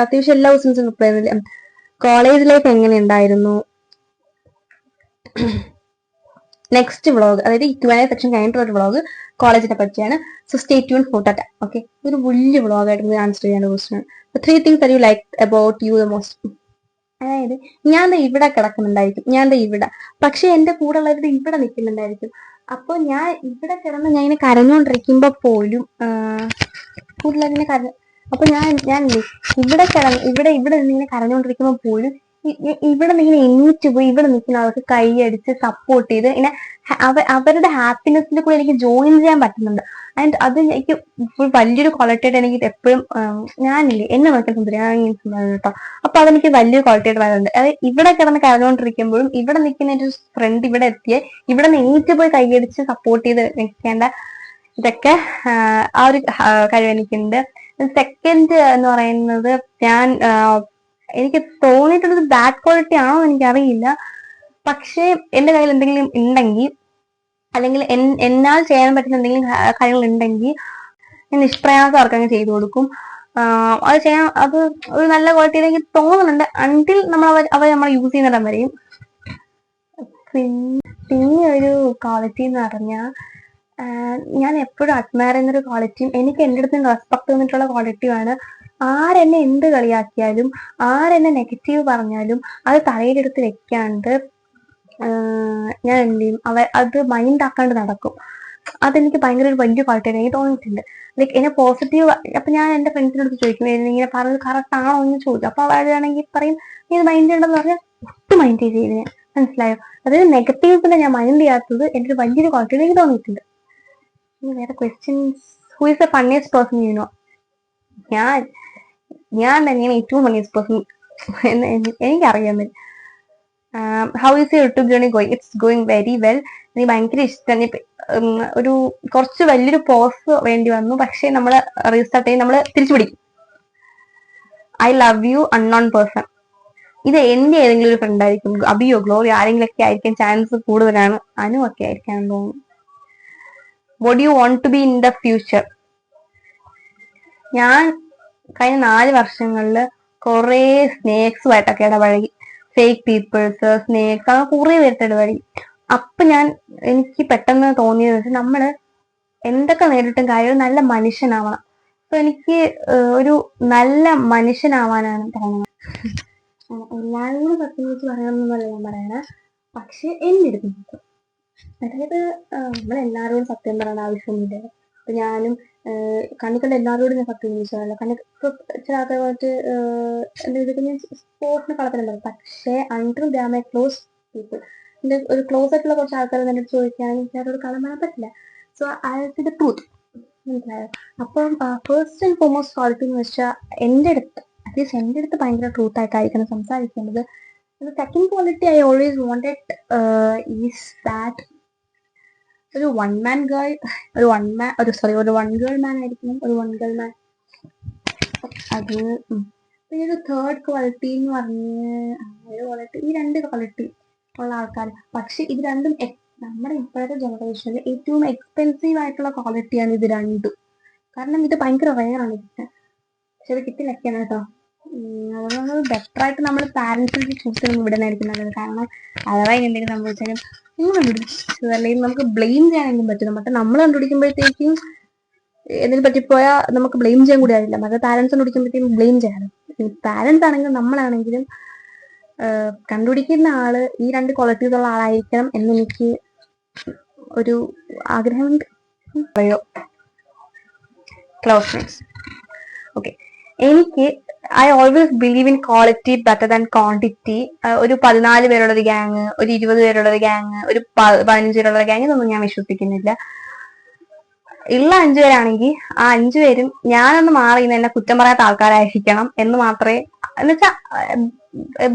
അത്യാവശ്യം എല്ലാ ക്വസ്റ്റ്യൻസും റിപ്ലൈ ചെയ്യുന്നില്ല. കോളേജ് ലൈഫ് എങ്ങനെ ഉണ്ടായിരുന്നു? നെക്സ്റ്റ് വ്ളോഗ്, അതായത് ഈ Q&A സെക്ഷൻ കഴിഞ്ഞിട്ടുള്ള ഒരു വ്ളോഗ് കോളേജിനെ പറ്റിയാണ്. So stay tune for that. Okay, ഒരു വലിയ വ്ളോഗായിട്ട് ആൻസർ ചെയ്യേണ്ട question. 3 things that you like about you the most. അതായത് ഞാൻ ഇവിടെ കിടക്കുന്നുണ്ടായിരിക്കും, ഞാൻ ഇവിടെ, പക്ഷെ എന്റെ കൂടെ ഉള്ളവരുടെ ഇവിടെ നിൽക്കുന്നുണ്ടായിരിക്കും. അപ്പൊ ഞാൻ ഇവിടെ കിടന്ന് ഞാൻ ഇങ്ങനെ കരഞ്ഞോണ്ടിരിക്കുമ്പോ പോലും കൂടുതലിങ്ങനെ അപ്പൊ ഞാൻ ഇവിടെ നിന്ന് ഇങ്ങനെ കരഞ്ഞോണ്ടിരിക്കുമ്പോ പോലും ഇവിടെ ഇങ്ങനെ എണീറ്റ് പോയി ഇവിടെ നിൽക്കുന്ന ആൾക്ക് കൈയടിച്ച് സപ്പോർട്ട് ചെയ്ത് ഇങ്ങനെ അവരുടെ ഹാപ്പിനെസ്സിന്റെ കൂടെ എനിക്ക് ജോയിൻ ചെയ്യാൻ പറ്റുന്നുണ്ട്. ആൻഡ് അത് എനിക്ക് വലിയൊരു ക്വാളിറ്റി ആയിട്ട് എനിക്ക് എപ്പോഴും ഞാനില്ലേ എന്നെ നോക്കിയ സുന്ദരിയാണ് കേട്ടോ. അപ്പൊ അതെനിക്ക് വലിയൊരു ക്വാളിറ്റി ആയിട്ട് വരുന്നുണ്ട്. അതായത് ഇവിടെ കിടന്ന് കരഞ്ഞുകൊണ്ടിരിക്കുമ്പോഴും ഇവിടെ നിൽക്കുന്ന ഒരു ഫ്രണ്ട് ഇവിടെ എത്തിയ ഇവിടെ എണീറ്റ് പോയി കൈയടിച്ച് സപ്പോർട്ട് ചെയ്ത് നിൽക്കേണ്ട ഇതൊക്കെ ആ ഒരു കഴിവ് എനിക്കുണ്ട്. സെക്കൻഡ് എന്ന് പറയുന്നത് ഞാൻ എനിക്ക് തോന്നിയിട്ടുള്ളത് ബാഡ് ക്വാളിറ്റി ആണോ എന്ന് എനിക്കറിയില്ല. പക്ഷേ എന്റെ കയ്യിൽ എന്തെങ്കിലും ഉണ്ടെങ്കിൽ അല്ലെങ്കിൽ എന്നാൽ ചെയ്യാൻ പറ്റുന്ന എന്തെങ്കിലും കാര്യങ്ങൾ ഉണ്ടെങ്കിൽ ഞാൻ നിഷ്പ്രയാസം അവർക്കങ്ങ് ചെയ്തു കൊടുക്കും. അത് ചെയ്യാൻ അത് ഒരു നല്ല ക്വാളിറ്റി എനിക്ക് തോന്നുന്നുണ്ട് അൺടിൽ നമ്മൾ അവർ നമ്മൾ യൂസ് ചെയ്യുന്നിടം വരെയും. പിന്നെ ഒരു ക്വാളിറ്റി എന്ന് പറഞ്ഞാൽ ഞാൻ എപ്പോഴും അഡ്മയർ ചെയ്യുന്നൊരു ക്വാളിറ്റിയും എനിക്ക് എൻ്റെ അടുത്ത് റെസ്പെക്ട് തന്നിട്ടുള്ള ക്വാളിറ്റിയുമാണ് ആരെന്നെ എന്ത് കളിയാക്കിയാലും ആരെന്നെ നെഗറ്റീവ് പറഞ്ഞാലും അത് തലയിലെടുത്ത് വെക്കാണ്ട് ഞാൻ എന്ത് ചെയ്യും അത് മൈൻഡ് ആക്കാണ്ട് നടക്കും. അതെനിക്ക് ഭയങ്കര ഒരു വലിയ ക്വാളിറ്റിയായിട്ട് എനിക്ക് തോന്നിയിട്ടുണ്ട്. ലൈക്ക് എന്നെ പോസിറ്റീവ് അപ്പൊ ഞാൻ എന്റെ ഫ്രണ്ട്സിനോട് ചോദിക്കും ഇങ്ങനെ പറഞ്ഞത് കറക്റ്റ് ആണോ എന്ന് ചോദിക്കും. അപ്പൊ അവരാണെങ്കിൽ പറയും നീ ഇത് മൈൻഡ് ചെയ്യണ്ടെന്ന് പറഞ്ഞാൽ ഒട്ടും മൈൻഡ് ചെയ്ത് ഞാൻ മനസ്സിലായോ. അതായത് നെഗറ്റീവ്സിനെ ഞാൻ മൈൻഡ് ചെയ്യാത്തത് എൻ്റെ ഒരു വലിയൊരു ക്വാളിറ്റി എനിക്ക് തോന്നിയിട്ടുണ്ട്. വേറെ questions who is the funniest person you know? ഞാൻ തന്നെയാണ് ഏറ്റവും ഫണ്ണിയസ്റ്റ് പേഴ്സൺ എന്ന് എനിക്കറിയാമെന്ന്. How is YouTube journey going? It's going very well. എനിക്ക് ഭയങ്കര ഇഷ്ടം. ഒരു കുറച്ച് വലിയൊരു പോസ് വേണ്ടി വന്നു, പക്ഷെ നമ്മൾ റീസ്റ്റാർട്ട് ചെയ്ത് നമ്മൾ തിരിച്ചു പിടിക്കും. I love you unknown person. ഇത് എന്റെ ഏതെങ്കിലും ഒരു ഫ്രണ്ട് ആയിരിക്കും. അബിയോ ഗ്ലോറി ആരെങ്കിലും ഒക്കെ ആയിരിക്കാൻ ചാൻസ് കൂടുതലാണ്. അനു ഒക്കെ ആയിരിക്കാൻ തോന്നുന്നു. What you want to be in the future? ഞാൻ കഴിഞ്ഞ 4 വർഷങ്ങളിൽ കുറെ സ്നേക്സുമായിട്ടൊക്കെ ഇടപഴകി. ഫേക്ക് പീപ്പിൾസ്, സ്നേക്സ്, അങ്ങനെ കുറെ പേരുടെ ഇടപഴകി. അപ്പൊ എനിക്ക് പെട്ടെന്ന് തോന്നിയത് വെച്ചാൽ നമ്മള് എന്തൊക്കെ നേരിട്ടും കാര്യം നല്ല മനുഷ്യനാവണം. അപ്പൊ എനിക്ക് ഒരു നല്ല മനുഷ്യനാവാനാണ് തോന്നുന്നത്. എല്ലാവരും സത്യം വെച്ച് പറയണമെന്നല്ല ഞാൻ പറയണേ, പക്ഷെ എന്റെ അടുത്ത് അതായത് നമ്മളെല്ലാവരോടും സത്യം പറയേണ്ട ആവശ്യമൊന്നുമില്ല. അപ്പൊ ഞാനും കണ്ണിക്കണ്ട എല്ലാവരോടും ഞാൻ സത്യം ചോദിച്ചാലോ. ചില ആൾക്കാർ പോയിട്ട് എന്തെങ്കിലും ഞാൻ സ്പോർട്ടിന് കളത്തിലുണ്ടാവും. പക്ഷേ under the my close people, എന്റെ ഒരു ക്ലോസ് ആയിട്ടുള്ള കുറച്ച് ആൾക്കാർ തന്നെ ചോദിക്കുകയാണെങ്കിൽ എനിക്ക് അവരോട് കള്ളം പറയാൻ പറ്റില്ല. So I see the truth. മനസ്സിലായോ? അപ്പം ഫസ്റ്റ് ആൻഡ് ഫോർമോസ്റ്റ് ക്വാളിറ്റി എന്ന് വെച്ചാൽ എൻ്റെ അടുത്ത് അറ്റ്ലീസ്റ്റ് എൻ്റെ അടുത്ത് ഭയങ്കര ട്രൂത്ത് ആയിട്ടായിരിക്കണം സംസാരിക്കേണ്ടത്. Second quality I always wanted is that ഒരു വൺ ഗേൾ മാൻ ആയിരിക്കണം. ഒരു വൺ ഗേൾ മാൻ. അത് പിന്നെ ഒരു തേർഡ് ക്വാളിറ്റി എന്ന് പറഞ്ഞ് ഈ 2 ക്വാളിറ്റി ഉള്ള ആൾക്കാർ. പക്ഷെ ഇത് രണ്ടും നമ്മുടെ ഇപ്പോഴത്തെ ജനറേഷനിൽ ഏറ്റവും എക്സ്പെൻസീവ് ആയിട്ടുള്ള ക്വാളിറ്റിയാണ് ഇത് രണ്ടും. കാരണം ഇത് ഭയങ്കര റെയറാണ് കിട്ടാൻ. പക്ഷെ അത് കിട്ടില്ലൊക്കെയാണ് കേട്ടോ. അതുകൊണ്ട് ബെറ്റർ ആയിട്ട് നമ്മൾ പാരന്റ്സിന് ചൂസ് ചെയ്യുന്ന വിടുന്നതായിരിക്കും നല്ലത്. കാരണം അഥവാ എന്തെങ്കിലും സംഭവിച്ചാലും നിങ്ങൾ കണ്ടുപിടിച്ചത് അല്ലെങ്കിൽ നമുക്ക് ബ്ലെയിം ചെയ്യാനെങ്കിലും പറ്റും. പക്ഷെ നമ്മൾ കണ്ടുപിടിക്കുമ്പോഴത്തേക്കും എന്തെങ്കിലും പറ്റിപ്പോയാൽ നമുക്ക് ബ്ലെയിം ചെയ്യാൻ കൂടി ആവില്ല. മറ്റേ പാരന്റ്സ് കണ്ടുപിടിക്കുമ്പോഴത്തേക്കും ബ്ലെയിം ചെയ്യാനും. പാരന്റ്സ് ആണെങ്കിലും നമ്മളാണെങ്കിലും കണ്ടുപിടിക്കുന്ന ആള് ഈ 2 ക്വാളിറ്റീസ് ഉള്ള ആളായിരിക്കണം എന്നെനിക്ക് ഒരു ആഗ്രഹമുണ്ട്. പറയോ ക്ലോസ്നെസ്. ഓക്കെ, എനിക്ക് I always believe in quality better than quantity. ഒരു 14 പേരുള്ള ഒരു ഗ്യാങ്, ഒരു 20 പേരുള്ള ഒരു ഗ്യാങ്, ഒരു 15 പേരുള്ള ഗ്യാങ് ഇതൊന്നും ഞാൻ വിശ്വസിക്കുന്നില്ല. ഉള്ള 5 പേരാണെങ്കിൽ ആ 5 പേരും ഞാനൊന്ന് മാറി എന്നെ കുറ്റം പറയാത്ത ആൾക്കാരായിരിക്കണം എന്ന് മാത്രമേ, എന്നുവെച്ചാ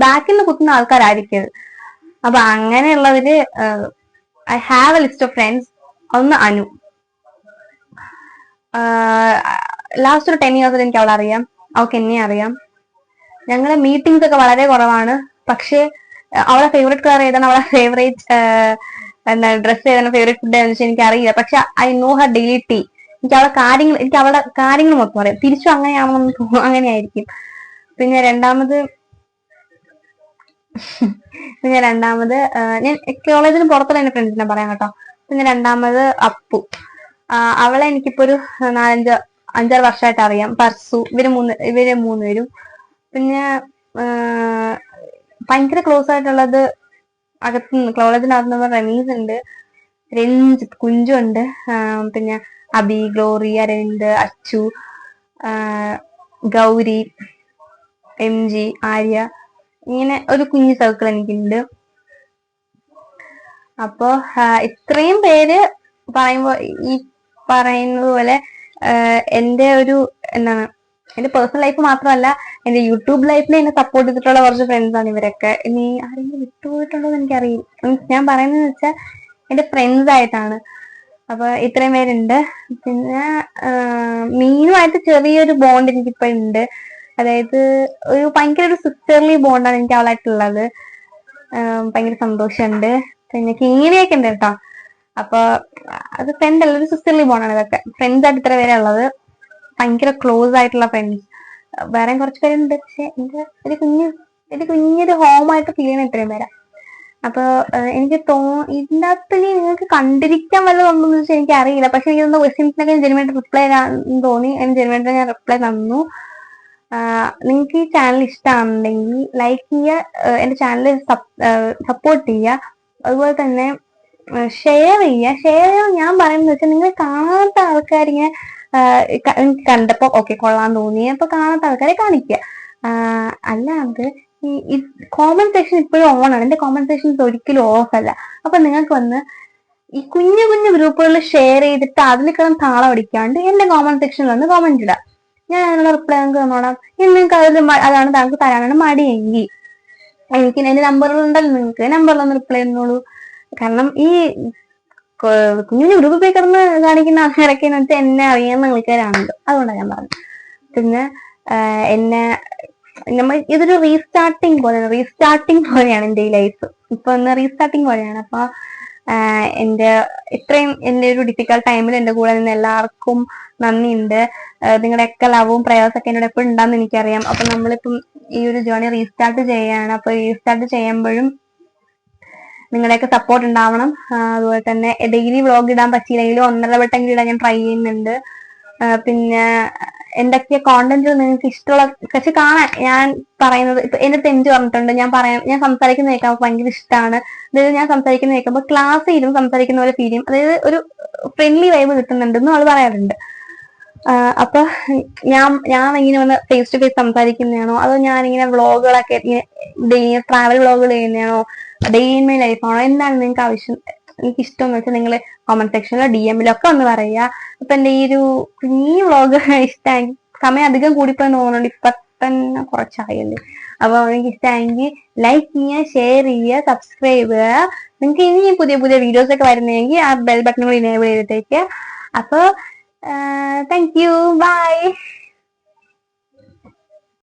ബാക്കിൽ നിന്ന് കുത്തുന്ന ആൾക്കാരായിരിക്കരുത്. അപ്പൊ അങ്ങനെയുള്ളവര് I have a list of friends. ഒന്ന് അനു. ലാസ്റ്റ് ഒരു 10 years എനിക്ക് അവളെ അറിയാം, അവൾക്ക് എന്നെ അറിയാം. ഞങ്ങളെ മീറ്റിംഗ്സ് ഒക്കെ വളരെ കുറവാണ്. പക്ഷെ അവളെ ഫേവറേറ്റ് കളർ ഏതാണ്, അവളെ ഫേവറേറ്റ് ഡ്രസ് ഏതാണ്, ഫേവറേറ്റ് ഫുഡ് ഏതാണെന്ന് വെച്ചാൽ എനിക്ക് അറിയില്ല. പക്ഷെ I know her daily tea. എനിക്ക് അവളുടെ കാര്യങ്ങൾ മൊത്തം അറിയാം. തിരിച്ചും അങ്ങനെയാണെന്ന് തോന്നുന്നു, അങ്ങനെയായിരിക്കും. പിന്നെ രണ്ടാമത് ഞാൻ കോളേജിന് പുറത്തുള്ള എന്റെ ഫ്രണ്ട്സിനെ പറയാം കേട്ടോ. പിന്നെ രണ്ടാമത് അപ്പു. അവളെ എനിക്കിപ്പോ ഒരു 5-6 വർഷമായിട്ട് അറിയാം. പർസു. ഇവര് 3 പേരും. പിന്നെ ഭയങ്കര ക്ലോസ് ആയിട്ടുള്ളത് കോളേജിനകത്ത് റമീസ് ഉണ്ട്, രഞ്ജിത്ത്, കുഞ്ചു ഉണ്ട്, പിന്നെ അബി, ഗ്ലോറി, അരവിന്ദ്, അച്ചു, ഗൗരി, MG, ആര്യ, ഇങ്ങനെ ഒരു കുഞ്ഞു സർക്കിൾ എനിക്കുണ്ട്. അപ്പോ ഇത്രയും പേര് പറയുമ്പോ ഈ പറയുന്നത് പോലെ എന്റെ ഒരു എന്താണ് എന്റെ പേഴ്സണൽ ലൈഫ് മാത്രമല്ല എന്റെ യൂട്യൂബ് ലൈഫിൽ എന്നെ സപ്പോർട്ട് ചെയ്തിട്ടുള്ള കുറച്ച് ഫ്രണ്ട്സ് ആണ് ഇവരൊക്കെ. ഇനി ആരെങ്കിലും വിട്ടുപോയിട്ടുണ്ടോ എന്ന് എനിക്കറിയില്ല. മീൻസ് ഞാൻ പറയുന്നത് വെച്ചാൽ എന്റെ ഫ്രണ്ട്സ് ആയിട്ടാണ്. അപ്പൊ ഇത്രയും പേരുണ്ട്. പിന്നെ മീനുമായിട്ട് ചെറിയൊരു ബോണ്ട് എനിക്കിപ്പോ ഉണ്ട്. അതായത് ഒരു ഭയങ്കര ഒരു സിസ്റ്റർലി ബോണ്ടാണ് എനിക്ക് അവളായിട്ടുള്ളത്. ഭയങ്കര സന്തോഷമുണ്ട്. പിന്നെ കിങ്ങിണിയൊക്കെ ഉണ്ട് കേട്ടോ. അപ്പൊ അത് ഫ്രണ്ട് അല്ല, ഒരു സിസ്റ്റർലി ബോണ്ടാണ് ഇതൊക്കെ. ഫ്രണ്ട്സ് ആയിട്ട് ഇത്ര പേരെ ഉള്ളത്. ഭയങ്കര ക്ലോസ് ആയിട്ടുള്ള ഫ്രണ്ട്സ് വേറെയും കുറച്ച് പേരുണ്ട്. പക്ഷെ എന്റെ ഒരു കുഞ്ഞൊരു ഹോമായിട്ട് ഫീൽ ചെയ്യുന്ന ഇത്രയും പേരാ. അപ്പൊ എനിക്ക് ഇതിന്റെ അകത്ത് നിങ്ങൾക്ക് കണ്ടിരിക്കാൻ വല്ലതുണ്ടോ എന്ന് വെച്ചാൽ എനിക്ക് അറിയില്ല. പക്ഷെ എനിക്ക് തോന്നുന്നു ക്വസ്റ്റ്യൻസിനൊക്കെ ജെനുവിനായിട്ട് റിപ്ലൈ തോന്നി. ജെനുവിനായിട്ട് ഞാൻ റിപ്ലൈ തന്നു. നിങ്ങൾക്ക് ഈ ചാനൽ ഇഷ്ടമാണെന്നുണ്ടെങ്കിൽ ലൈക്ക് ചെയ്യുക, എന്റെ ചാനൽ സപ്പോർട്ട് ചെയ്യുക. അതുപോലെ തന്നെ ഷെയർ ചെയ്യുക. ഞാൻ പറയുന്നത് വെച്ചാൽ നിങ്ങൾ കാണാത്ത ആൾക്കാരിങ്ങനെ കണ്ടപ്പോ ഓക്കെ കൊള്ളാൻ തോന്നി, അപ്പൊ കാണാത്ത ആൾക്കാരെ കാണിക്കുക. അല്ലാണ്ട് ഈ കോമന്റ് സെക്ഷൻ ഇപ്പോഴും ഓൺ ആണ്. എന്റെ കോമന്റ് സെക്ഷൻസ് ഒരിക്കലും ഓഫ് അല്ല. അപ്പൊ നിങ്ങൾക്ക് വന്ന് ഈ കുഞ്ഞു കുഞ്ഞു ഗ്രൂപ്പുകളിൽ ഷെയർ ചെയ്തിട്ട് അതിൽ കിടന്ന് താളം അടിക്കാണ്ട് എന്റെ കോമന്റ് സെക്ഷനിൽ വന്ന് കോമന്റ് ഇടാം. ഞാൻ അതിനുള്ള റിപ്ലൈ നിങ്ങൾക്ക് തന്നോളാം. ഇനി നിങ്ങൾക്ക് അതിൽ അതാണ് താങ്കൾക്ക് തരാനാണ് മടിയെങ്കിൽ എനിക്ക് എന്റെ നമ്പറിലുണ്ടല്ലോ, നിങ്ങൾക്ക് നമ്പറിലൊന്ന് റിപ്ലൈ തന്നോളൂ. കാരണം ഈ കുഞ്ഞു ഗ്രൂപ്പ് പോയി കിടന്ന് കാണിക്കുന്ന ആൾക്കാരൊക്കെ എന്ന് വെച്ചാൽ എന്നെ അറിയാവുന്ന ആൾക്കാരാണല്ലോ. അതുകൊണ്ടാണ് ഞാൻ പറഞ്ഞത്. പിന്നെ എന്നെ ഇതൊരു റീസ്റ്റാർട്ടിങ് പോലെയാണ് എന്റെ ഈ ലൈഫ്. ഇപ്പൊ ഒന്ന് റീസ്റ്റാർട്ടിങ് പോലെയാണ്. അപ്പൊ ഇത്രയും എന്റെ ഒരു ഡിഫിക്കൽട്ട് ടൈമിൽ എന്റെ കൂടെ നിന്ന് എല്ലാവർക്കും നന്ദിയുണ്ട്. നിങ്ങളുടെയൊക്കെ ലവും പ്രയാസമൊക്കെ എന്നോട് എപ്പോഴും ഉണ്ടാന്ന് എനിക്കറിയാം. അപ്പൊ നമ്മളിപ്പം ഈ ഒരു ജേർണി റീസ്റ്റാർട്ട് ചെയ്യാണ്. അപ്പൊ റീസ്റ്റാർട്ട് ചെയ്യുമ്പോഴും നിങ്ങളുടെയൊക്കെ സപ്പോർട്ട് ഉണ്ടാവണം. അതുപോലെ തന്നെ ഡെയിലി വ്ളോഗ് ഇടാൻ പറ്റിയില്ലെങ്കിലും 1.5 വട്ടമെങ്കിലും ഇടാൻ ഞാൻ ട്രൈ ചെയ്യുന്നുണ്ട്. പിന്നെ എന്തൊക്കെ കോണ്ടന്റ് നിങ്ങൾക്ക് ഇഷ്ടമുള്ള പക്ഷെ കാണാൻ ഞാൻ പറയുന്നത് ഇപ്പൊ എന്റെ അടുത്ത് പറഞ്ഞിട്ടുണ്ട്. ഞാൻ സംസാരിക്കുന്ന കേൾക്കാൻ ഭയങ്കര ഇഷ്ടമാണ്. അതായത് ഞാൻ സംസാരിക്കുന്ന കേൾക്കുമ്പോൾ ക്ലാസ്സിൽ ഇരുന്ന് സംസാരിക്കുന്ന പോലെ ഫീൽ ചെയ്യും. അതായത് ഒരു ഫ്രണ്ട്ലി വൈബ് കിട്ടുന്നുണ്ടെന്നും അവൾ പറയാറുണ്ട്. അപ്പൊ ഞാൻ ഇങ്ങനെ വന്ന് ഫേസ് ടു ഫേസ് സംസാരിക്കുന്നതാണോ അതോ ഞാനിങ്ങനെ വ്ളോഗുകളൊക്കെ ട്രാവൽ വ്ളോഗുകൾ ചെയ്യുന്നതാണോ, ഡേ ഇൻ മൈ ലൈഫാണോ, എന്താണ് നിങ്ങൾക്ക് ആവശ്യം, എനിക്ക് ഇഷ്ടം എന്ന് വെച്ചാൽ നിങ്ങൾ കമന്റ് സെക്ഷനിലോ DM ഒക്കെ ഒന്ന് പറയുക. അപ്പൊ എന്റെ ഈ ഒരു കുഞ്ഞി വ്ളോഗ് ഇഷ്ടമായി, സമയം അധികം കൂടിപ്പോയി തോന്നുന്നുണ്ട്. ഇപ്പൊ തന്നെ കുറച്ചായല്ലേ. അപ്പൊ എനിക്ക് ഇഷ്ടമായെങ്കിൽ ലൈക്ക് ചെയ്യുക, ഷെയർ ചെയ്യുക, സബ്സ്ക്രൈബ് ചെയ്യുക. നിങ്ങൾക്ക് ഇനി പുതിയ പുതിയ വീഡിയോസ് ഒക്കെ വരുന്നെങ്കിൽ ആ ബെൽ ബട്ടൺ കൂടി ഇനേബിൾ ചെയ്തിട്ടേക്ക്. അപ്പൊ താങ്ക് യു, ബൈ.